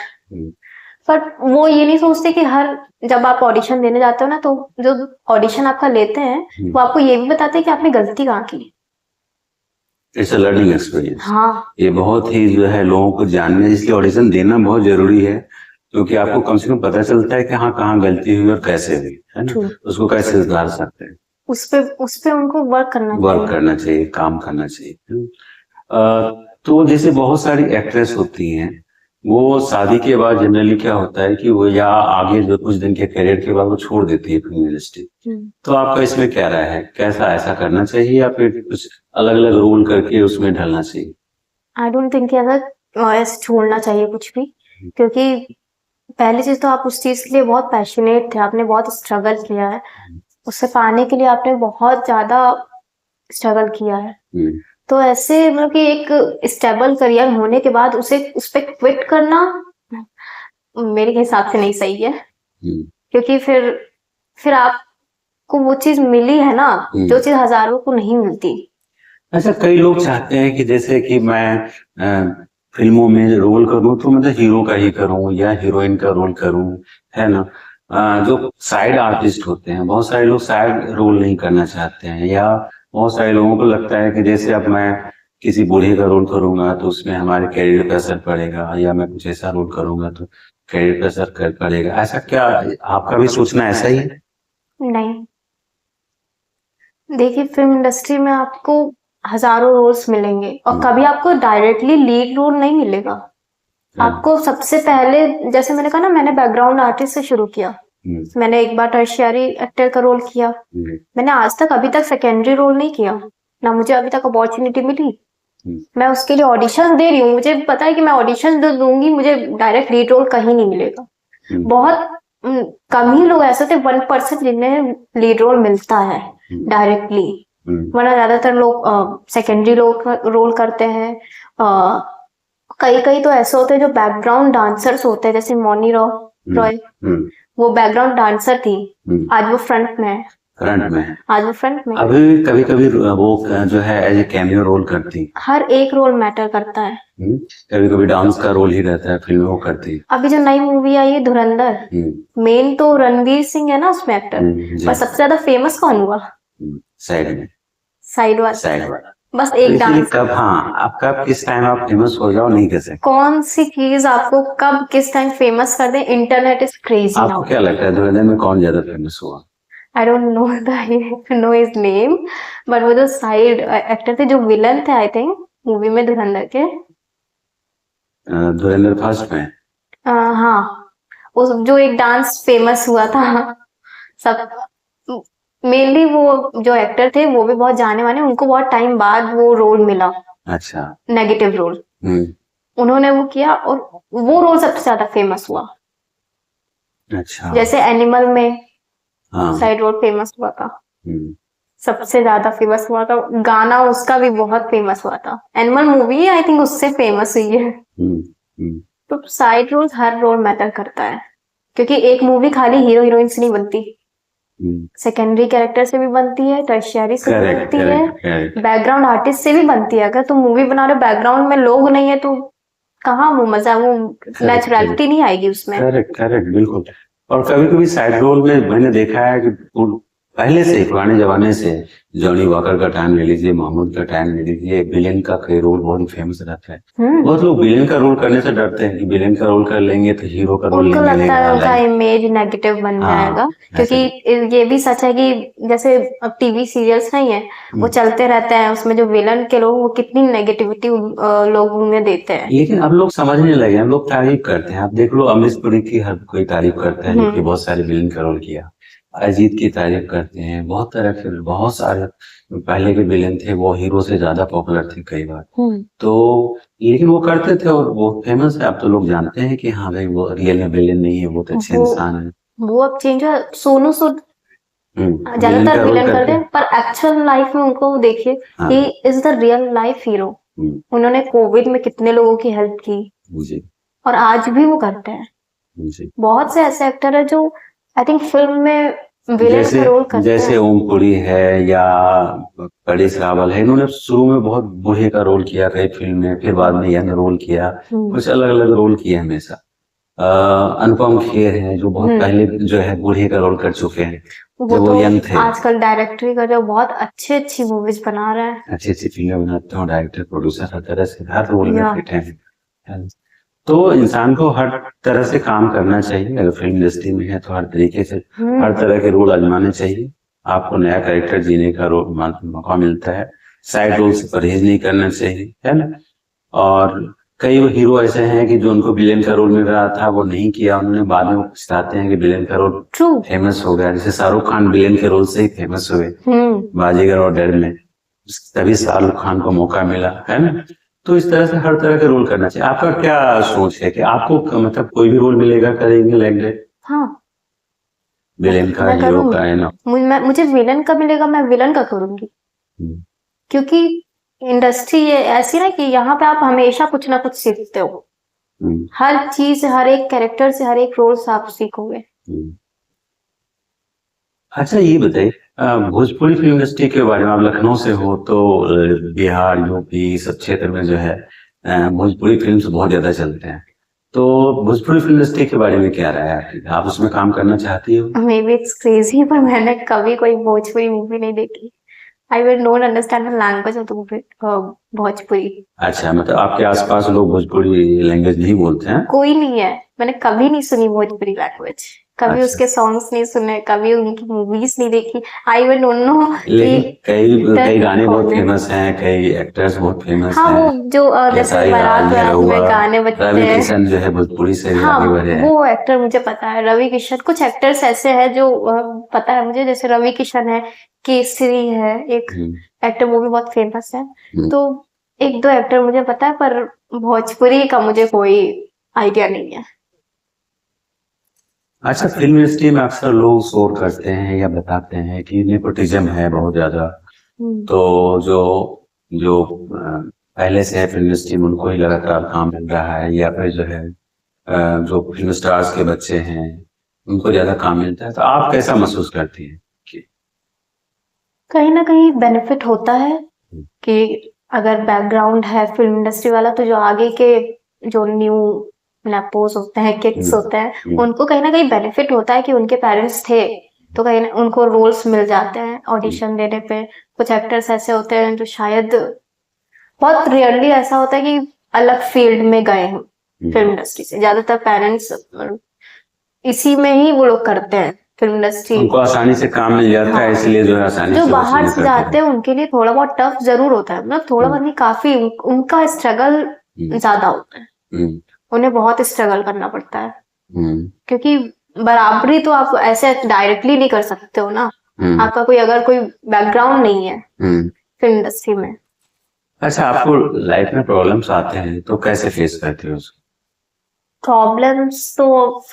पर वो ये नहीं सोचते कि जब आप ऑडिशन देने जाते हो ना, तो जो ऑडिशन आपका लेते हैं वो आपको ये भी बताते हैं कि आपने गलती कहाँ की। It's a learning experience. हाँ, ये बहुत ही जो है लोगों को जानने, इसलिए ऑडिशन देना बहुत जरूरी है, क्योंकि आपको कम से कम पता चलता है कि हाँ कहाँ गलती हुई और कैसे हुई, है ना, उसको कैसे सुधार सकते हैं, उस पे उनको वर्क करना चाहिए, काम करना चाहिए। तो जैसे बहुत सारी एक्ट्रेस होती हैं, वो शादी के बाद जनरली क्या होता है कि वो या आगे जो कुछ दिन के करियर के बाद वो छोड़ देती है फिल्म इंडस्ट्री। तो आपका इसमें क्या राय है, कैसा ऐसा करना चाहिए या फिर कुछ अलग अलग रोल करके उसमें ढलना चाहिए? आई डोंट थिंक ऐसा छोड़ना चाहिए कुछ भी, क्योंकि पहली चीज तो आप उस चीज के लिए बहुत पैशनेट थे, आपने बहुत स्ट्रगल किया है, उससे पाने के लिए आपने बहुत ज्यादा स्ट्रगल किया है। तो ऐसे मतलब कि एक स्टेबल करियर होने के बाद उस पे क्विट करना मेरे हिसाब से नहीं सही है, क्योंकि फिर आपको वो चीज मिली है ना, जो चीज हजारों को नहीं मिलती। अच्छा, कई लोग चाहते हैं कि जैसे कि मैं फिल्मों में रोल करूं तो मतलब हीरो का ही करूं या हीरोइन का रोल करूं, है ना। जो साइड आर्टिस्ट होते हैं, बहुत सारे लोग साइड रोल नहीं करना चाहते हैं, या बहुत सारे लोगों को लगता है कि जैसे अब मैं किसी बूढ़े का रोल करूंगा तो उसमें हमारे करियर पे असर पड़ेगा, या मैं कुछ ऐसा रोल करूंगा तो करियर पे असर पड़ेगा। ऐसा क्या आपका भी सोचना ऐसा ही है? नहीं, देखिए फिल्म इंडस्ट्री में आपको हजारों रोल्स मिलेंगे और कभी आपको डायरेक्टली लीड रोल नहीं मिलेगा। आपको सबसे पहले, जैसे मैंने कहा ना, मैंने बैकग्राउंड आर्टिस्ट से शुरू किया, मैंने एक बार टर्शियरी एक्टर का रोल किया, मैंने आज तक अभी तक सेकेंडरी रोल नहीं किया, ना मुझे अभी तक अपॉर्चुनिटी मिली। मैं उसके लिए ऑडिशन दे रही हूँ, मुझे पता है कि मैं ऑडिशन दूंगी, मुझे डायरेक्ट लीड रोल कहीं नहीं मिलेगा। बहुत कम ही लोग ऐसे होते 1% जिन्हें लीड रोल मिलता है डायरेक्टली, वरना ज्यादातर लोग सेकेंडरी रोल करते हैं। कई कई तो ऐसे होते हैं जो बैकग्राउंड डांसर्स होते हैं, जैसे मौनी रॉय, वो बैकग्राउंड डांसर थी, आज वो फ्रंट में है। आज वो फ्रंट में अभी कभी कभी वो जो है एज ए कैमियो रोल करती, हर एक रोल मैटर करता है। कभी कभी डांस का रोल ही रहता है, फिल्म वो करती। अभी जो नई मूवी आई है धुरंधर, मेन तो रणवीर सिंह है ना उसमें एक्टर, पर सबसे ज्यादा फेमस कौन हुआ? साइड वाला बस एक डांस। कब, हाँ, आप कब किस टाइम आप फेमस हो जाओ नहीं कह सकते। कौन सी चीज आपको कब किस टाइम फेमस कर दे? Internet is crazy. आपको क्या लगता है धुरंधर में कौन ज्यादा फेमस हुआ? I don't know his name, but वो जो साइड एक्टर थे, जो विलन थे आई थिंक मूवी में धुरंधर के, धुरंधर फर्स्ट में, हाँ, उस जो एक डांस फेमस हुआ था सब, मेनली वो जो एक्टर थे वो भी बहुत जाने माने, उनको बहुत टाइम बाद वो रोल मिला। अच्छा, नेगेटिव रोल उन्होंने वो किया और वो रोल सबसे ज्यादा फेमस हुआ। अच्छा, जैसे एनिमल में साइड रोल फेमस हुआ था, सबसे ज्यादा फेमस हुआ था, गाना उसका भी बहुत फेमस हुआ था। एनिमल मूवी आई थिंक उससे फेमस हुई है। तो साइड रोल, हर रोल मैटर करता है, क्योंकि एक मूवी खाली हीरो हीरोइन से नहीं बनती, सेकेंडरी कैरेक्टर से भी बनती है, टर्शियरी से भी बनती है, बैकग्राउंड आर्टिस्ट से भी बनती है। अगर तुम मूवी बना रहे हो बैकग्राउंड में लोग नहीं है तो कहाँ वो मजा, वो नेचुरलिटी नहीं आएगी उसमें। करेक्ट, बिल्कुल। और कभी कभी साइड रोल में मैंने देखा है कि पहले से पुराने जमाने से, जॉनी वॉकर का टाइम ले लीजिए, महमूद का टाइम ले लीजिए, विलेन का रोल बहुत फेमस रहता है। बहुत लोग विलेन का रोल करने से डरते हैं कि विलेन का रोल कर लेंगे तो हीरो का रोल नहीं मिलेगा, उनका इमेज नेगेटिव बन जाएगा। क्योंकि ये भी सच है कि जैसे अब टीवी सीरियल्स नहीं है, वो चलते रहते हैं, उसमें जो विलन के लोग वो कितनी नेगेटिविटी लोगों में देते हैं। लेकिन अब लोग समझने लगे, हम लोग तारीफ करते हैं। आप देख लो अमरीश पुरी की हर कोई तारीफ करता है, जो कि बहुत सारे विलेन का रोल किया। अजीत की तारीफ करते हैं, बहुत तरह के, बहुत सारे पहले के विलेन थे वो हीरो से ज्यादा पॉपुलर थे कई बार। तो लेकिन वो करते थे और वो फेमस है। अब तो लोग जानते हैं कि हाँ भाई वो रियल में विलेन नहीं है, वो तो अच्छे इंसान है। वो अब चेंज है। सोनू सूद ज्यादातर विलेन करते हैं, पर एक्चुअल लाइफ में उनको देखिए, he is the real life hero. उन्होंने कोविड में कितने लोगों की हेल्प की और आज भी वो करते हैं। बहुत से ऐसे एक्टर है जो आई थिंक फिल्म में विलेन का रोल करते हैं, जैसे ओम पुरी है या परेश रावल है। इन्होंने शुरू में बहुत बूढ़े का रोल किया कई फिल्म में, फिर बाद में यंग रोल किया, कुछ अलग अलग रोल किए हमेशा। अनुपम खेर है जो बहुत पहले जो है बूढ़े का रोल कर चुके हैं, वो यंग थे। आजकल डायरेक्टरी कर रहे हो, बहुत अच्छी मूवीज बना रहे हैं, अच्छी फिल्में बनाते हो, डायरेक्टर प्रोड्यूसर हर तरह से हर रोल में फिट है। तो इंसान को हर तरह से काम करना चाहिए। अगर फिल्म इंडस्ट्री में है तो हर तरीके से हर तरह के रोल आजमाने चाहिए। आपको नया कैरेक्टर जीने का मौका मिलता है। साइड रोल से परहेज नहीं करना चाहिए, है ना। और कई हीरो ऐसे हैं कि जो उनको विलेन का रोल मिल रहा था वो नहीं किया, उन्होंने बाद में पछताते हैं कि विलेन का रोल फेमस हो गया। जैसे शाहरुख खान विलेन के रोल से ही फेमस हुए, बाजीगर और डर में, तभी शाहरुख खान को मौका मिला, है ना। तो इस तरह से हर तरह के रोल करना चाहिए। आपका क्या सोच है कि आपको मतलब कोई भी रोल मिलेगा करेंगे लाइक दैट? हाँ, विलेन का, हीरो का, है ना। मुझे विलेन का मिलेगा, मैं विलेन का करूंगी। क्योंकि इंडस्ट्री ये ऐसी ना कि यहाँ पे आप हमेशा कुछ ना कुछ सीखते हो। हर चीज, हर एक कैरेक्टर से, हर एक रोल से आप सीखोगे। अच्छा, ये बताइए भोजपुरी फिल्म इंडस्ट्री के बारे में, आप लखनऊ से हो तो बिहार, यूपी सब क्षेत्र में जो है भोजपुरी फिल्म्स बहुत ज्यादा चलते हैं। तो भोजपुरी फिल्म इंडस्ट्री के बारे में क्या राय है? आप उसमें काम करना चाहती हो? मे बी इट्स क्रेजी, पर मैंने कभी कोई भोजपुरी मूवी नहीं देखी। I will not understand the language of Bhojpuri. अच्छा, मतलब आपके आसपास लोग भोजपुरी लैंग्वेज नहीं बोलते हैं? कोई नहीं है, मैंने कभी नहीं सुनी भोजपुरी लैंग्वेज, कभी उसके सॉन्ग्स नहीं सुने, कभी उनकी मूवीज नहीं देखी। I will don't know. कई गाने बहुत फेमस हैं, कई एक्टर्स बहुत फेमस हैं। वो जो जैसे बारात में गाने बजते हैं, रवि किशन जो है भोजपुरी से वो एक्टर मुझे पता है। रवि किशन, कुछ एक्टर्स ऐसे हैं जो पता है मुझे, जैसे रवि किशन है, केसरी है एक एक्टर, वो भी बहुत फेमस है। तो एक दो एक्टर मुझे पता है, पर भोजपुरी का मुझे कोई आइडिया नहीं है। अच्छा, फिल्म इंडस्ट्री में अक्सर लोग शोर करते हैं या बताते हैं कि नेपोटिज्म है बहुत ज्यादा। हम्म, तो जो जो पहले से है फिल्म इंडस्ट्री में उनको ही लगातार काम मिल रहा है, या फिर जो है जो फिल्म स्टार्स के बच्चे हैं उनको ज्यादा काम मिलता है। तो आप कैसा महसूस करती हैं कि कहीं ना कहीं बेनिफिट होता है कि अगर बैकग्राउंड है फिल्म इंडस्ट्री वाला, तो जो आगे के जो न्यू नेपोज होते हैं, किड्स होते हैं, उनको कहीं ना कहीं बेनिफिट होता है कि उनके पेरेंट्स थे तो कहीं ना उनको रोल्स मिल जाते हैं ऑडिशन देने पे। कुछ एक्टर्स ऐसे होते हैं जो शायद बहुत रेयरली ऐसा होता है कि अलग फील्ड में गए हैं फिल्म इंडस्ट्री से। ज्यादातर पेरेंट्स इसी में ही वो लोग करते हैं फिल्म इंडस्ट्री। उनको आसानी से काम मिल जाता है, इसलिए जो है आसानी जो से बाहर वसूली से करते जाते हैं उनके लिए थोड़ा बहुत टफ जरूर होता है, मतलब थोड़ा बहुत नहीं, काफी उनका स्ट्रगल ज्यादा होता है। हैं। उन्हें बहुत स्ट्रगल करना पड़ता है, हम्म, क्योंकि बराबरी तो आप ऐसे डायरेक्टली नहीं कर सकते हो ना। आपका कोई अगर कोई बैकग्राउंड नहीं है फिल्म इंडस्ट्री में। अच्छा, आपको लाइफ में प्रॉब्लम्स आते हैं तो कैसे फेस करते हो उसको? प्रॉब्लम्स तो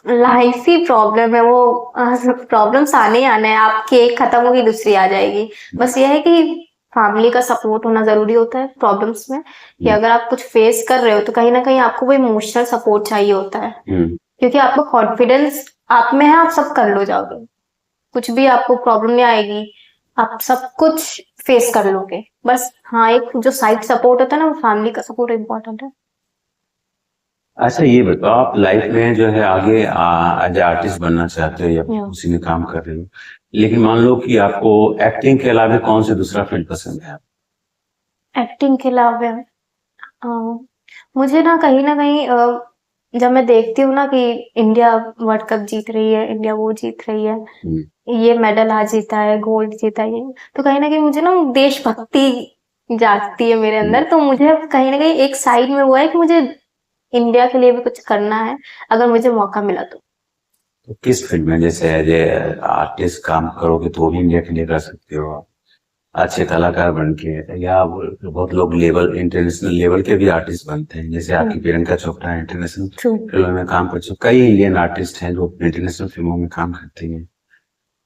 लाइफ ही प्रॉब्लम है, वो प्रॉब्लम्स आने ही आने हैं। आपकी एक खत्म होगी दूसरी आ जाएगी। बस ये है कि फैमिली का सपोर्ट होना जरूरी होता है प्रॉब्लम्स में, कि अगर आप कुछ फेस कर रहे हो तो कहीं ना कहीं आपको वो इमोशनल सपोर्ट चाहिए होता है, क्योंकि आपको कॉन्फिडेंस आप में है, आप सब कर लो जाओगे, कुछ भी आपको प्रॉब्लम नहीं आएगी, आप सब कुछ फेस कर लोगे। बस हाँ, एक जो साइड सपोर्ट होता है ना, वो फैमिली का सपोर्ट इम्पोर्टेंट है। अच्छा, ये बताओ, आप लाइफ में जो है आगे एज आर्टिस्ट बनना चाहते हो या उसी में काम कर रहे हो, लेकिन मान लो कि आपको एक्टिंग के अलावा कौन से दूसरा फील्ड पसंद है? एक्टिंग के अलावा मुझे ना कहीं जब मैं देखती हूँ ना कि इंडिया वर्ल्ड कप जीत रही है, इंडिया वो जीत रही है, ये मेडल आज जीता है, गोल्ड जीता है, ये तो कहीं ना कहीं मुझे ना देशभक्ति जागती है मेरे अंदर। तो मुझे कहीं ना कहीं एक साइड में वो है कि मुझे इंडिया के लिए भी कुछ करना है, अगर मुझे मौका मिला तो। किस फील्ड में, जैसे एज आर्टिस्ट काम करोगे तो भी इंडिया के लिए कर सकते हो आप, अच्छे कलाकार बन के, या बहुत लोग लेवल इंटरनेशनल लेवल के भी आर्टिस्ट बनते हैं, जैसे आपकी प्रियंका चोपड़ा इंटरनेशनल फिल्मों में काम कर चुके। कई इंडियन आर्टिस्ट हैं जो इंटरनेशनल फिल्मों में काम करते हैं,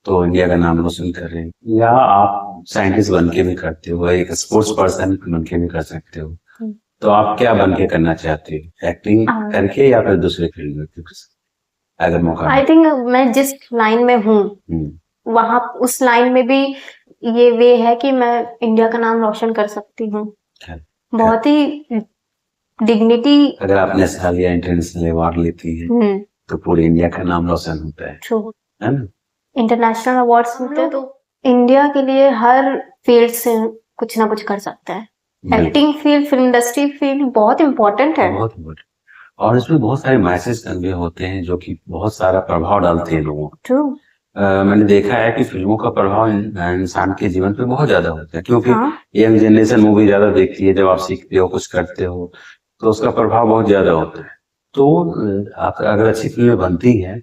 तो इंडिया का नाम रोशन कर रहे हैं। या आप साइंटिस्ट बन के भी करते हो, एक स्पोर्ट्स पर्सन बन के भी कर सकते हो। तो आप क्या बन के करना चाहते हो, एक्टिंग करके या फिर दूसरे फील्ड में कुछ, अगर मौका? आई थिंक मैं जिस लाइन में हूँ वहां उस लाइन में भी ये वे है कि मैं इंडिया का नाम रोशन कर सकती हूँ। बहुत ही डिग्निटी, अगर आप नेशनल या इंटरनेशनल अवार्ड लेती है तो पूरे इंडिया का नाम रोशन होता है ना? इंटरनेशनल अवार्ड्स मिलते हैं तो इंडिया के लिए हर फील्ड से कुछ ना कुछ कर सकते हैं। Acting field, film industry field बहुत इम्पोर्टेंट है, बहुत इम्पोर्टेंट। और इसमें बहुत सारे मैसेज कन्वे होते हैं जो कि बहुत सारा प्रभाव डालते हैं लोगों को। मैंने देखा है कि फिल्मों का प्रभाव इंसान के जीवन पे बहुत ज्यादा होता है, क्योंकि यंग जनरेशन मूवी ज्यादा देखती है। जब आप सीखते हो, कुछ करते हो, तो उसका प्रभाव बहुत ज्यादा होता है। तो आप अगर अच्छी फिल्में बनती हैं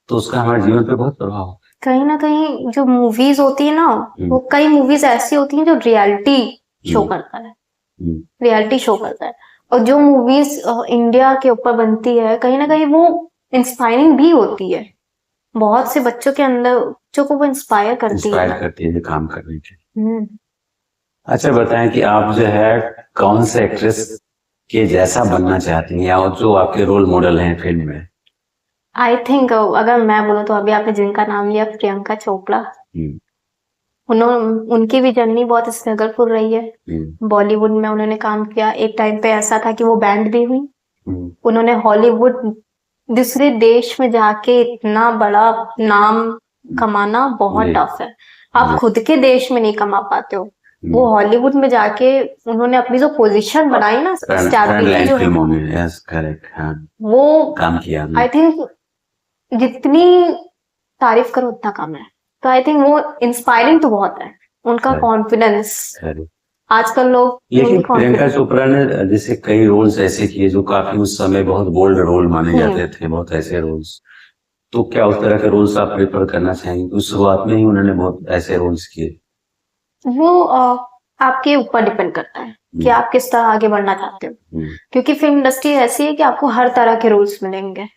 तो उसका हमारे जीवन पे बहुत प्रभाव होता है। कहीं ना कहीं जो मूवीज होती है ना, वो कई मूवीज ऐसी होती हैं जो रियलिटी शो करता है, रियलिटी शो करता है। और जो मूवीज इंडिया के ऊपर बनती है, कहीं ना कहीं वो इंस्पायरिंग भी होती है। बहुत से बच्चों के अंदर, बच्चों को वो इंस्पायर करती है काम करने के। अच्छा, बताएं कि आप जो है कौन से एक्ट्रेस के जैसा बनना चाहती हैं, या जो आपके रोल मॉडल हैं फिल्म में? आई थिंक अगर मैं बोलूँ तो अभी आपने जिनका नाम लिया, प्रियंका चोपड़ा, उनकी भी जर्नी बहुत स्ट्रगलफुल रही है। बॉलीवुड में उन्होंने काम किया, एक टाइम पे ऐसा था कि वो बैंड भी हुई। उन्होंने हॉलीवुड, दूसरे देश में जाके इतना बड़ा नाम कमाना बहुत टफ है। आप खुद के देश में नहीं कमा पाते हो, वो हॉलीवुड में जाके उन्होंने अपनी जो पोजीशन बनाई ना, स्टैबिलिटी जो है, वो काम किया। आई थिंक जितनी तारीफ करो उतना कम है। तो आई थिंक वो इंस्पायरिंग तो बहुत है, उनका कॉन्फिडेंस। आजकल लोग, लेकिन प्रियंका चोपड़ा ने जैसे कई रोल्स ऐसे किए जो काफी उस समय बहुत बोल्ड रोल माने जाते थे, बहुत ऐसे रोल्स। तो क्या उस तरह के रोल्स आप प्रेफर करना चाहेंगे? उस शुरुआत में ही उन्होंने बहुत ऐसे रोल्स किए। वो आपके ऊपर डिपेंड करता है कि आप किस तरह आगे बढ़ना चाहते हो, क्योंकि फिल्म इंडस्ट्री ऐसी है कि आपको हर तरह के रोल्स मिलेंगे।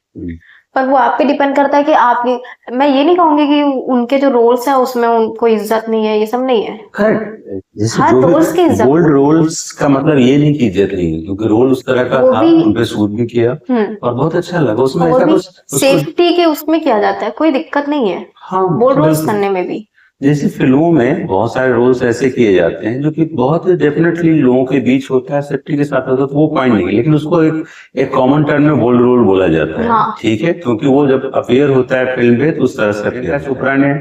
पर वो आप पे डिपेंड करता है कि आप, मैं ये नहीं कहूंगी कि उनके जो रोल्स है उसमें उनको इज्जत नहीं है, ये सब नहीं है। करेक्ट, जैसे हर जो रोल्स की भी इज्जत बोल्ड रोल्स का मतलब ये नहीं कि इज्जत नहीं है, क्योंकि रोल उस तरह का वो था, भी- उन पे सूट भी किया और बहुत अच्छा लगा उसमें। और ऐसा भी कुछ उसको, सेफ्टी के उसमें किया जाता है, कोई दिक्कत नहीं है हाँ बोल्ड रोल्स बिल्कुल। करने में भी। जैसे फिल्मों में बहुत सारे रोल्स ऐसे किए जाते हैं जो कि बहुत डेफिनेटली लोगों के बीच होता है, सेफ्टी के साथ होता है, तो वो पॉइंट नहीं है, लेकिन उसको एक कॉमन टर्म में बोल्ड रोल बोला जाता है। हाँ। ठीक है, क्योंकि वो जब अपियर होता है फिल्म पे तो उस तरह से प्रियंका चोपड़ा ने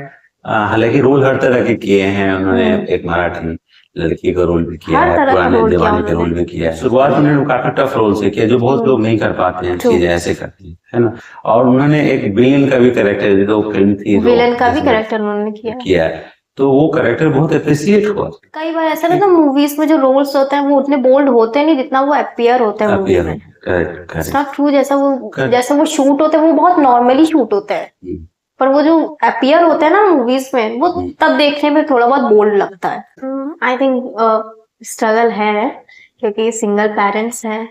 हालांकि रोल हर तरह के किए हैं उन्होंने। एक मराठी लड़की का रोल भी किया हर है, तरह का पुराने रोल किया दीवाने का रोल उन्होंने। भी किया है। शुरुआत में उन्होंने काफी टफ रोल से किया जो बहुत लोग नहीं कर पाते हैं, True. चीजें ऐसे करते हैं, है ना। और उन्होंने एक विलेन का भी कैरेक्टर, जो फिल्म थी विलन का भी जिसमें कैरेक्टर उन्होंने किया है, तो वो कैरेक्टर बहुत अप्रिशिएट हुआ। कई बार ऐसा ना, मूवीज में जो रोल्स होते हैं वो उतने बोल्ड होते नहीं जितना वो अपीयर होते हैं मूवी में। इट्स नॉट ट्रू, जैसा वो शूट होते हैं वो बहुत नॉर्मली शूट होते हैं, पर वो जो अपीयर होते हैं ना मूवीज में, वो तब देखने में थोड़ा बहुत बोल्ड लगता है। आई थिंक स्ट्रगल है, क्योंकि सिंगल पेरेंट्स हैं।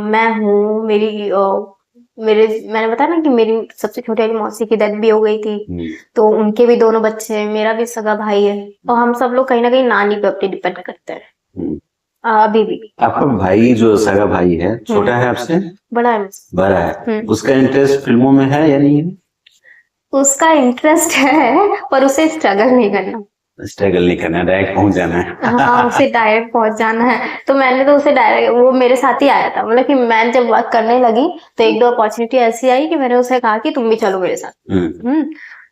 मैं हूँ, मैंने बताया ना कि मेरी सबसे छोटी वाली मौसी की डेथ भी हो गई थी, तो उनके भी दोनों बच्चे हैं, मेरा भी सगा भाई है, और हम सब लोग कहीं ना कहीं नानी पे अपनी डिपेंड करते हैं अभी भी। आपका भाई जो सगा भाई है, छोटा है आपसे? बड़ा है मुझसे। बड़ा है। उसका इंटरेस्ट फिल्मों में है या नहीं है? उसका इंटरेस्ट है, पर उसे स्ट्रगल नहीं करना। स्ट्रगल नहीं करना, डायरेक्ट पहुंच जाना है। हाँ, उसे डायरेक्ट पहुंच जाना है। तो मैंने तो उसे डायरेक्ट, वो मेरे साथ ही आया था, मतलब कि मैं जब वर्क करने लगी तो एक दो अपॉर्चुनिटी ऐसी आई कि मैंने उसे कहा कि तुम भी चलो मेरे साथ।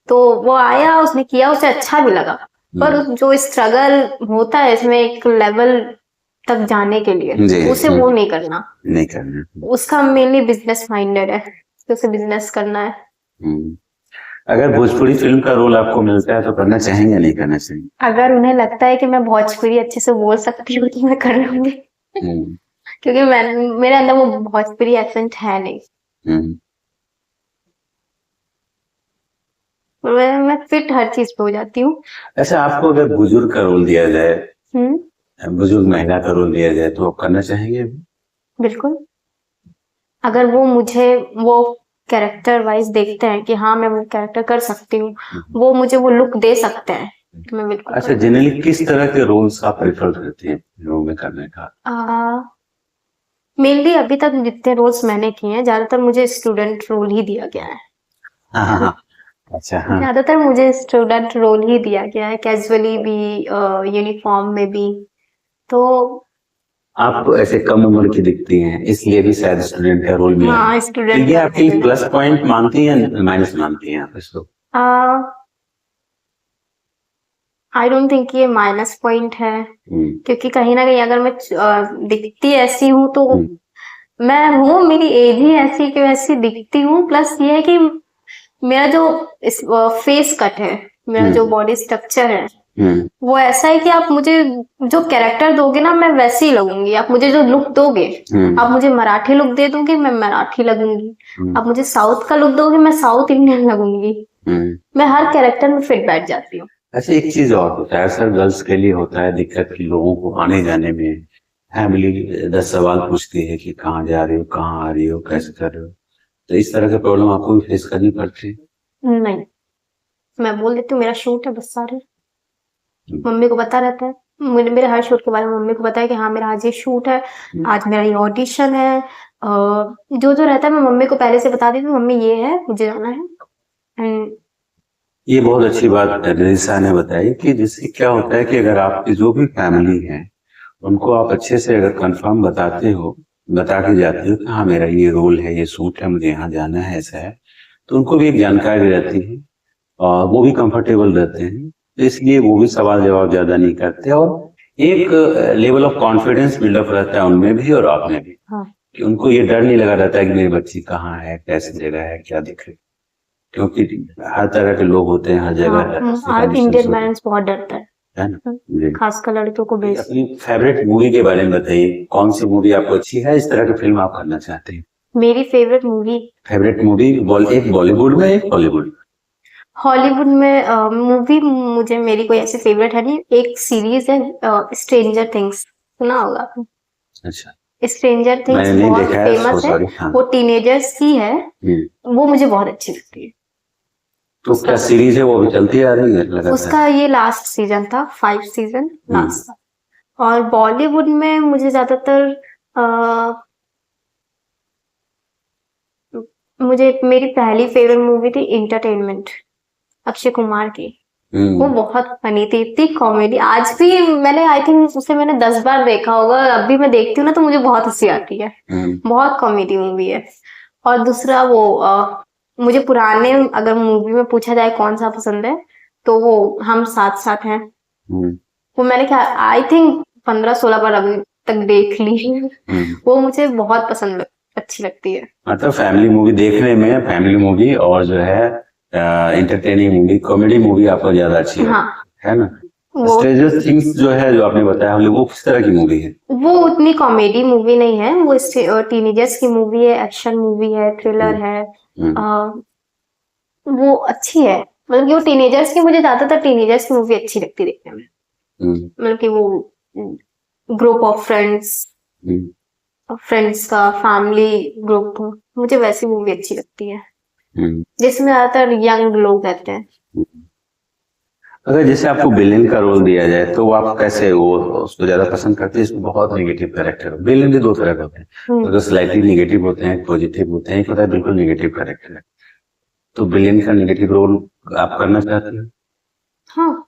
तो वो आया, उसने किया, उसे अच्छा भी लगा। पर जो स्ट्रगल होता है इसमें एक लेवल तक जाने के लिए, उसे वो नहीं करना। उसका मेनली बिजनेस माइंडेड है, तो उसे बिजनेस करना है। अगर भोजपुरी फिल्म का रोल आपको मिलता है तो करना चाहेंगे, नहीं करना चाहिए? अगर उन्हें लगता है कि मैं भोजपुरी अच्छे से बोल सकती हूँ तो मैं कर लूंगी। क्योंकि मेरे अंदर वो भोजपुरी एक्सेंट है नहीं। मैं फिट हर चीज पे हो जाती हूँ। अच्छा, आपको अगर बुजुर्ग का रोल दिया जाए, बुजुर्ग महिला का रोल दिया जाए, तो आप करना चाहेंगे? बिल्कुल। अगर वो मुझे वो कैरेक्टर वाइज देखते हैं कि हाँ मैं वो कैरेक्टर कर सकती हूँ, वो मुझे वो लुक दे सकते हैं, तो मैं बिल्कुल। अच्छा, जनरली किस तरह के रोल्स आप प्रेफर करते हैं फिल्मों में करने का? मेनली अभी तक जितने रोल्स मैंने किए हैं, ज्यादातर मुझे स्टूडेंट रोल ही दिया गया है। अच्छा, हाँ। ज्यादातर मुझे स्टूडेंट रोल ही दिया गया है, कैजुअली भी, यूनिफॉर्म में भी। तो आप ऐसे कम उम्र की दिखती हैं, इसलिए भी शायद स्टूडेंट का रोल मिला। हाँ, स्टूडेंट। ये आपके लिए प्लस पॉइंट मानती हैं या माइनस मानती हैं आप इसको? आई डोंट थिंक ये माइनस पॉइंट है, क्योंकि कहीं ना कहीं अगर मैं दिखती ऐसी हूँ तो मैं हूँ, मेरी एज ही ऐसी कि वैसी दिखती हूँ। प्लस ये है कि मेरा जो फेस कट है, मेरा जो बॉडी स्ट्रक्चर है, वो ऐसा है कि आप मुझे जो कैरेक्टर दोगे ना, मैं वैसी ही लगूंगी। आप मुझे जो लुक दोगे, आप मुझे मराठी लुक दे दोगे, मैं मराठी लगूंगी। आप मुझे साउथ का लुक दोगे, मैं साउथ इंडियन लगूंगी। मैं हर कैरेक्टर में फिट बैठ जाती हूँ। अच्छा, एक चीज और होता है, अक्सर गर्ल्स के लिए होता है दिक्कत कि लोगों को आने जाने में फैमिली 10 सवाल पूछती है कि कहाँ जा रही हो, कहाँ आ रही हो, कैसे कर रहे हो, तो इस तरह की प्रॉब्लम आपको भी फेस करनी पड़ती है? नहीं, मैं बोल देती हूँ मेरा शूट है, बस सारे मम्मी को पता रहता है। मेरे हर शूट के बारे में मम्मी को पता है कि हाँ मेरा आज ये शूट है, आज मेरा ये ऑडिशन है। जो जो रहता है मैं मम्मी को पहले से बता देती हूँ, मम्मी ये है, मुझे जाना है। ये बहुत अच्छी बात रईसा ने बताई कि जिससे क्या होता है कि अगर आपकी जो भी फैमिली है उनको आप अच्छे से अगर कंफर्म बताते हो, बता के जाते हो कि हाँ मेरा ये रोल है, ये सूट है, मुझे यहाँ जाना है, ऐसा है, तो उनको भी एक जानकारी रहती है और वो भी कंफर्टेबल रहते हैं, तो इसलिए वो भी सवाल जवाब ज्यादा नहीं करते और एक लेवल ऑफ कॉन्फिडेंस बिल्डअप रहता है उनमें भी और आप में भी। कि उनको ये डर नहीं लगा रहता है कि मेरी बच्ची कहाँ है, कैसी जगह है, क्या दिख रही, क्योंकि हर तरह के लोग होते हैं हर जगह। इंडियन पेरेंट्स बहुत डरता है ना, खासकर लड़कियों को बेस। अपनी फेवरेट मूवी के बारे में बताइए, कौन सी मूवी आपको अच्छी है, इस तरह की फिल्म आप करना चाहते हैं? मेरी फेवरेट मूवी एक बॉलीवुड में, एक हॉलीवुड। हॉलीवुड में मूवी मुझे मेरी कोई ऐसी फेवरेट है नहीं। एक सीरीज है स्ट्रेंजर थिंग्स, सुना होगा आपने? अच्छा। स्ट्रेंजर थिंग्स मैंने नहीं बहुत देखा है, फेमस so है। sorry, हाँ। वो टीनेजर्स की है, वो मुझे बहुत अच्छी लगती है। तो क्या सीरीज है वो भी चलती आ रही है लगातार? उसका ये लास्ट सीजन था, 5 सीजन लास्ट था। और बॉलीवुड में मुझे ज्यादातर मुझे मेरी पहली फेवरेट मूवी थी एंटरटेनमेंट, अक्षय कुमार की। वो बहुत फनी थी, इतनी कॉमेडी। आज भी मैंने आई थिंक उसे मैंने 10 बार देखा होगा, अब भी मैं देखती हूँ ना तो मुझे बहुत हंसी आती है। बहुत कॉमेडी मूवी है। और दूसरा वो मुझे पुराने अगर मूवी में पूछा जाए कौन सा पसंद है तो वो हम साथ साथ हैं। वो मैंने क्या आई थिंक 15-16 बार अभी तक देख ली। वो मुझे बहुत पसंद अच्छी लगती है। मतलब फैमिली मूवी देखने में, फैमिली मूवी और जो है एंटरटेनिंग मूवी, कॉमेडी मूवी आपको ज्यादा अच्छी है, हाँ। है ना? स्ट्रेंजर थिंग्स जो है, जो आपने बताया हम लोग, वो किस तरह की मूवी है? वो उतनी कॉमेडी मूवी नहीं है, वो टीनेजर्स की मूवी है, एक्शन मूवी है, थ्रिलर है। वो अच्छी है, मतलब कि वो टीनेजर्स की, मुझे ज्यादातर टीनेजर्स की मूवी अच्छी लगती है देखने में। मतलब कि वो ग्रुप ऑफ फ्रेंड्स का फैमिली ग्रुप, मुझे वैसी मूवी अच्छी लगती है जिसमें ज्यादातर यंग लोग रहते हैं। अगर जैसे आपको विलेन का रोल दिया जाए तो आप कैसे वो उसको ज्यादा पसंद करते हैं? इसमें बहुत नेगेटिव कैरेक्टर, विलेन भी दो तरह के होते हैं, तो स्लाइटली नेगेटिव होते हैं, पॉजिटिव होते हैं, एक होता है बिल्कुल नेगेटिव कैरेक्टर है। तो विलेन का नेगेटिव रोल आप करना चाहते हैं? हाँ,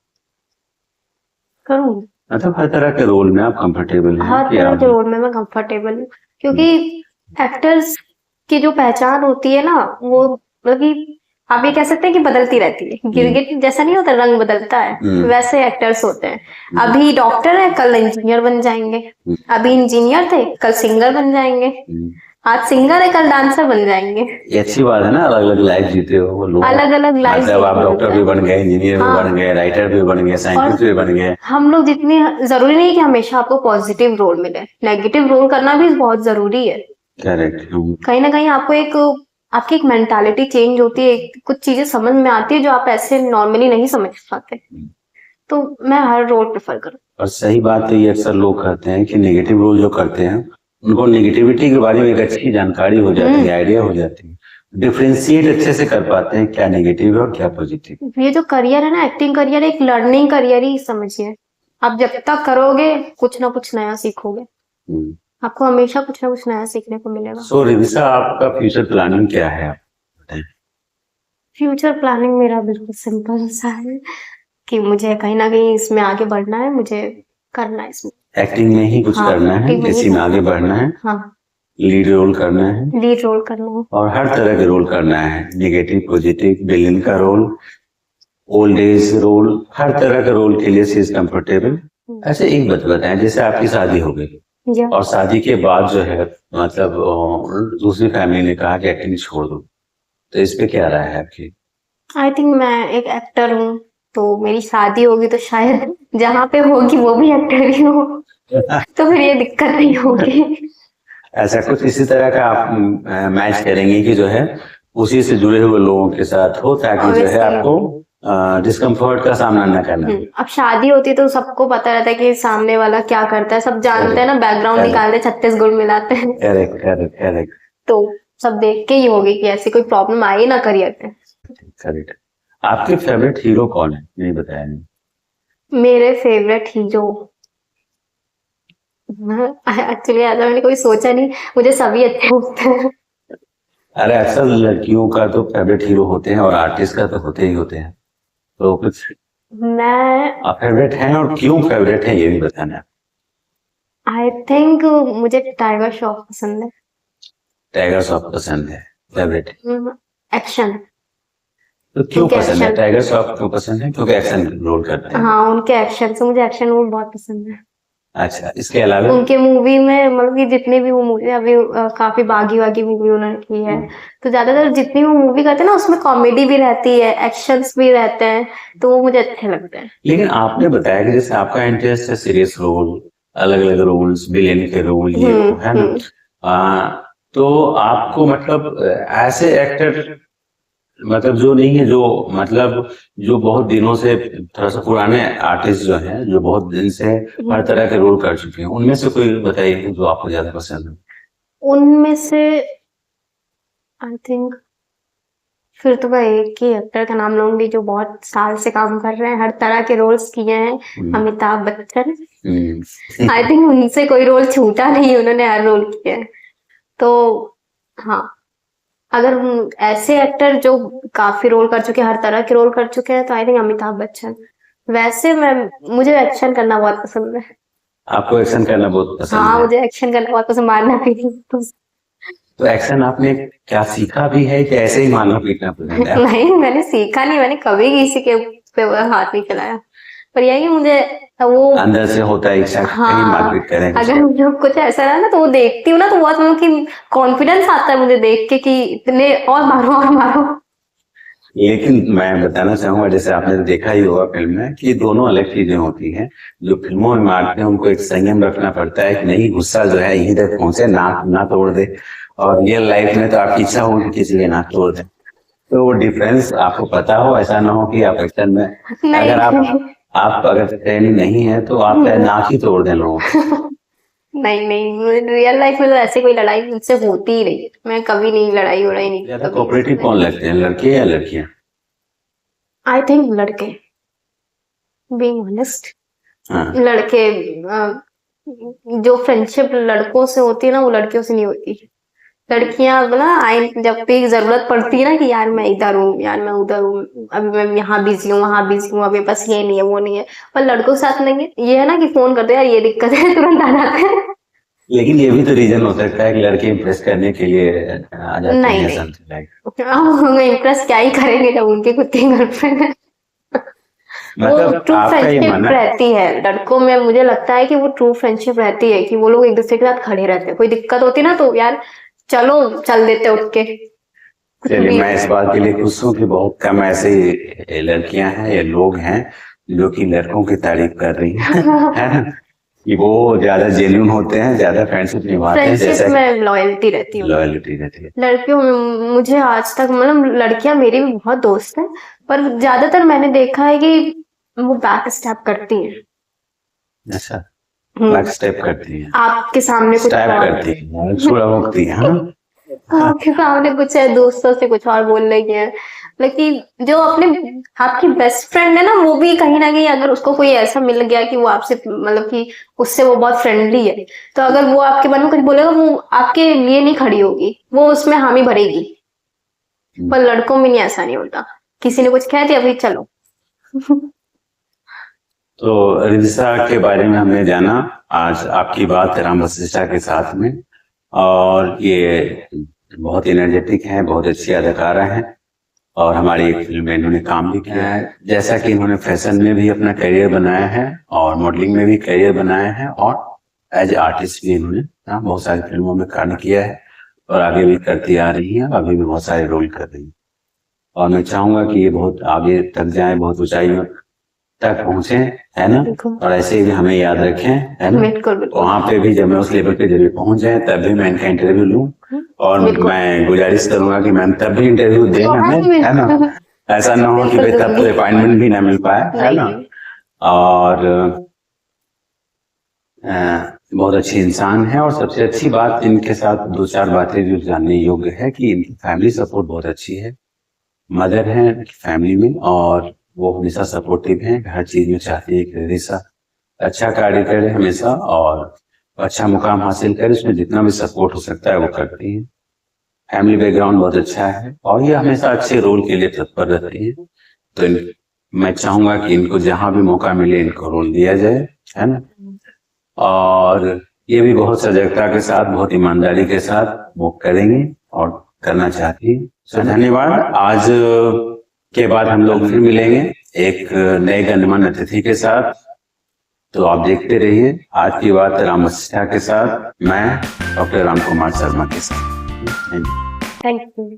करूँगी। मतलब हर तरह के रोल में आप कंफर्टेबल हैं? हर तरह के रोल में मैं कंफर्टेबल हूँ, क्योंकि एक्टर्स की जो पहचान होती है ना, वो मतलब कि आप ये कह सकते हैं कि बदलती रहती है। गिरगिट जैसा नहीं होता, रंग बदलता है, वैसे एक्टर्स होते हैं। अभी डॉक्टर है, कल इंजीनियर बन जाएंगे। अभी इंजीनियर थे, कल सिंगर बन जाएंगे। आज सिंगर है, कल डांसर बन जाएंगे। ये अच्छी बात है ना, अलग अलग लाइफ जीते हो वो लोग, अलग अलग लाइफ। मतलब आप डॉक्टर भी बन गए, इंजीनियर भी बन गए, राइटर भी बन गए, साइंटिस्ट भी बन गए। हम लोग जितनी, जरूरी नहीं कि हमेशा आपको पॉजिटिव रोल मिले, नेगेटिव रोल करना भी बहुत जरूरी है। करेक्ट। कहीं ना कहीं आपको आपकी एक मेंटालिटी चेंज होती है, कुछ चीजें समझ में आती है जो आप ऐसे नॉर्मली नहीं समझ पाते। तो मैं हर रोल प्रेफर करूँ। और सही बात है, ये अक्सर लोग कहते हैं कि नेगेटिव रोल जो करते हैं उनको नेगेटिविटी के बारे में एक अच्छी जानकारी हो जाती है, आइडिया हो जाती है, डिफरेंशिएट अच्छे से कर पाते हैं क्या नेगेटिव है और क्या पॉजिटिव। ये जो करियर है ना, एक्टिंग करियर, एक लर्निंग करियर ही समझिए। आप जब तक करोगे कुछ ना कुछ नया सीखोगे, आपको हमेशा कुछ ना कुछ नया सीखने को मिलेगा। सो रिदिशा, आपका फ्यूचर प्लानिंग क्या है? फ्यूचर प्लानिंग मेरा बिल्कुल सिंपल सा है कि मुझे कहीं ना कहीं इसमें आगे बढ़ना है, मुझे करना है इसमें, एक्टिंग में ही कुछ करना है, इसी में आगे बढ़ना है। हाँ, लीड रोल करना है, लीड रोल करना है, और हर तरह के रोल करना है, नेगेटिव, पॉजिटिव, विलेन का रोल, ओल्ड एज रोल, हर तरह के रोल के लिए शी इज कंफर्टेबल। ऐसे एक बात बताएं, जैसे आपकी शादी हो गई और शादी के बाद जो है, मतलब दूसरी फैमिली ने कहा कि एक्टिंग छोड़ दो, तो इस पे क्या राय है आपकी? आई थिंक मैं एक एक्टर हूँ, तो मेरी शादी होगी तो शायद जहाँ पे होगी वो भी एक्टर ही हो, तो फिर ये दिक्कत नहीं होगी। ऐसा कुछ इसी तरह का आप मैच करेंगे कि जो है उसी से जुड़े हुए लोगों के साथ हो, ताकि जो है आपको डिस्कम्फर्ट का सामना न करना। अब शादी होती है तो सबको पता रहता है कि सामने वाला क्या करता है, सब जानते हैं ना, बैकग्राउंड निकालते, 36 गुण मिलाते हैं। Correct correct correct. तो सब देख के ही होगी कि ऐसी कोई प्रॉब्लम आई ना करियर पे। करेक्ट। आपके फेवरेट हीरो कौन है? नहीं बताया नहीं। मेरे फेवरेट हीरो एक्चुअली ऐसा मैंने कोई सोचा नहीं, मुझे सभी अच्छे लगते हैं। अरे अक्सर लड़कियों का तो फेवरेट हीरो होते हैं और आर्टिस्ट का तो होते ही होते हैं, तो कुछ मैं फेवरेट हैं और क्यों फेवरेट है ये भी बताना। आई थिंक मुझे टाइगर श्रॉफ पसंद है। टाइगर श्रॉफ पसंद है फेवरेट? एक्शन। तो क्यों पसंद है टाइगर श्रॉफ? क्यों पसंद है? क्योंकि एक्शन रोल करते हैं। हाँ, उनके एक्शन से मुझे एक्शन रोल बहुत पसंद है। अच्छा, इसके अलावा उनके मूवी में, मतलब कि जितने भी वो मूवी अभी काफी बागी वागी मूवी उन्होंने की है, तो ज्यादातर जितनी वो मूवी करते हैं ना उसमें कॉमेडी भी रहती है, एक्शंस भी रहते हैं, तो वो मुझे अच्छे लगते हैं। लेकिन आपने बताया कि जैसे आपका इंटरेस्ट है सीरियस रोल, अलग अलग रोल्स, विलेन के रोल, ये है ना, तो आपको मतलब ऐसे एक्टर मतलब जो नहीं है, जो मतलब जो बहुत दिनों से, थोड़ा सा पुराने आर्टिस्ट जो हैं, जो बहुत दिन से हर तरह के रोल कर चुके हैं, उनमें से कोई बताइए जो आपको ज्यादा पसंद है। उनमें से आई थिंक फिर तो मैं एक ही एक्टर का नाम लूंगी जो बहुत साल से काम कर रहे हैं, हर तरह के रोल्स किए हैं, अमिताभ बच्चन। आई थिंक उनसे कोई रोल छूटा नहीं, उन्होंने हर रोल किया है। तो हाँ, अगर ऐसे एक्टर जो काफी रोल कर चुके हैं, हर तरह के रोल कर चुके हैं, तो आई थिंक अमिताभ बच्चन। वैसे मुझे एक्शन करना बहुत पसंद है। आपको एक्शन करना बहुत पसंद हाँ, है? मुझे एक्शन करना बहुत पसंद, मारना पीटना। तो एक्शन आपने क्या सीखा भी है कि ऐसे ही मारना पीटना पसंद है? नहीं, मैंने सीखा नहीं, मैंने कभी किसी के पे हाथ नहीं चलाया, पर यही मुझे वो अंदर से होता है इच्छा कहीं हाँ, मारपीट करें। अगर मुझे कुछ ऐसा रहा ना तो वो देखती हूँ ना तो बहुत मतलब कि कॉन्फिडेंस आता है मुझे देख के कि इतने और मारो। लेकिन मैं बताना चाहूंगा, जैसे आपने देखा ही होगा फिल्म में, कि दोनों अलग चीजें होती हैं। जो फिल्मों में मारते हैं उनको एक संयम रखना पड़ता है कि नहीं, गुस्सा जो है यहीं तक पहुंचे, ना तोड़ दे। और रियल लाइफ में तो आपकी इच्छा हो कि किसी के नाक तोड़ दे। तो वो डिफरेंस आपको पता हो, ऐसा ना हो कि आप एक्शन में अगर आप अगर ट्रेनिंग नहीं है तो आप नाक ही तोड़ दें लोगों को। नहीं, रियल लाइफ में तो ऐसे कोई लड़ाई मुझसे होती ही नहीं, मैं कभी नहीं लड़ाई नहीं। ज्यादा कोऑपरेटिव कौन लगते हैं, लड़के या लड़कियां? आई थिंक लड़के, बीइंग ऑनेस्ट। लड़के जो फ्रेंडशिप लड़कों से होती है ना, वो लड़कियों से नहीं होती। लड़कियां ना जब भी जरूरत पड़ती है ना कि यार मैं इधर हूँ, यार मैं उधर हूँ, अभी मैं यहाँ बिजी हूँ, वहां बिजी हूँ, अभी बस ये नहीं है वो नहीं है। पर लड़कों के साथ नहीं है, ये है ना कि फोन करते यार ये दिक्कत है, तुरंत आ जाते हैं। लेकिन ये भी तो रीजन हो सकता है कि लड़के इम्प्रेस करने के लिए आ जाते हैं। नहीं, इम्प्रेस क्या ही करेंगे जब उनके खुद ही गर्लफ्रेंड है। मतलब वो ट्रू फ्रेंडशिप रहती है लड़कों में, मुझे लगता है कि वो ट्रू फ्रेंडशिप रहती है कि वो लोग एक दूसरे के साथ खड़े रहते हैं। कोई दिक्कत होती है ना तो यार चलो चल देते उठ के। चलिए, मैं इस बात के लिए खुश हूँ कि बहुत कम ऐसे लड़कियां हैं या लोग हैं जो कि लड़कों की तारीफ कर रही हैं, है ना? कि वो ज्यादा जेन्युइन होते हैं, ज्यादा फ्रेंडशिप निभाते हैं। फ्रेंडशिप में लॉयल्टी रहती है, लड़कियों में मुझे आज तक मतलब लड़कियां मेरी भी बहुत दोस्त हैं, पर ज्यादातर मैंने देखा है कि वो बैक स्टेप करती हैं। अच्छा, बैक स्टेप करती हैं, आपके सामने कुछ स्टेप करती हैं, छुड़ा भोंकती हैं। आपके सामने कुछ है, दोस्तों से कुछ और बोल रही है, लेकिन जो अपने आपकी बेस्ट फ्रेंड है ना, वो भी कहीं ना कहीं अगर उसको कोई ऐसा मिल गया कि वो आपसे मतलब कि उससे वो बहुत फ्रेंडली है, तो अगर वो आपके बारे में कुछ बोलेगा वो आपके लिए नहीं खड़ी होगी, वो उसमें हामी भरेगी। पर लड़कों में नहीं, ऐसा नहीं होता, किसी ने कुछ कह दिया भाई चलो। तो रिदिशा के बारे में हमने जाना आज आपकी बात राम वशिष्ठा के साथ में, और ये बहुत एनर्जेटिक हैं, बहुत अच्छी अदाकारा हैं, और हमारी एक फिल्म में इन्होंने काम भी किया है। जैसा कि इन्होंने फैशन में भी अपना करियर बनाया है और मॉडलिंग में भी करियर बनाया है, और एज आर्टिस्ट भी इन्होंने बहुत सारी फिल्मों में काम किया है और आगे भी करती आ रही है, अभी भी बहुत सारे रोल कर रही है। और मैं चाहूंगा कि ये बहुत आगे तक जाए, बहुत ऊंचाइयों तक पहुंचे, है ना? और ऐसे ही हमें याद रखें, है ना? वहां पे भी जब मैं उस लेवल पे जब पहुंच जाए तब भी मैं इनका इंटरव्यू लूं, और मैं गुजारिश करूंगा कि मैम तब भी इंटरव्यू दें हमें, है ना? ऐसा ना हो कि भाई तब तो अपॉइंटमेंट भी ना मिल पाए, है ना? और बहुत अच्छी इंसान है, और सबसे अच्छी बात इनके साथ दो चार बातें जो जानने योग्य है कि इनकी फैमिली सपोर्ट बहुत अच्छी है। मदर है फैमिली में, और वो हमेशा सपोर्टिव हैं, हर चीज में चाहती है कि रिदिशा अच्छा कार्य करे हमेशा और अच्छा मुकाम हासिल करे, उसमें जितना भी सपोर्ट हो सकता है वो करती है। फैमिली बैकग्राउंड बहुत अच्छा है और ये हमेशा अच्छे रोल के लिए तत्पर रहती है। तो मैं चाहूंगा कि इनको जहां भी मौका मिले इनको रोल दिया जाए, है ना? और ये भी बहुत सजगता के साथ, बहुत ईमानदारी के साथ वो करेंगे और करना चाहती है। तो धन्यवाद। आज के बाद हम लोग फिर मिलेंगे एक नए गणमान्य अतिथि के साथ, तो आप देखते रहिए आज की बात राम वशिष्ठा के साथ, मैं डॉक्टर राम कुमार शर्मा के साथ। Thank you.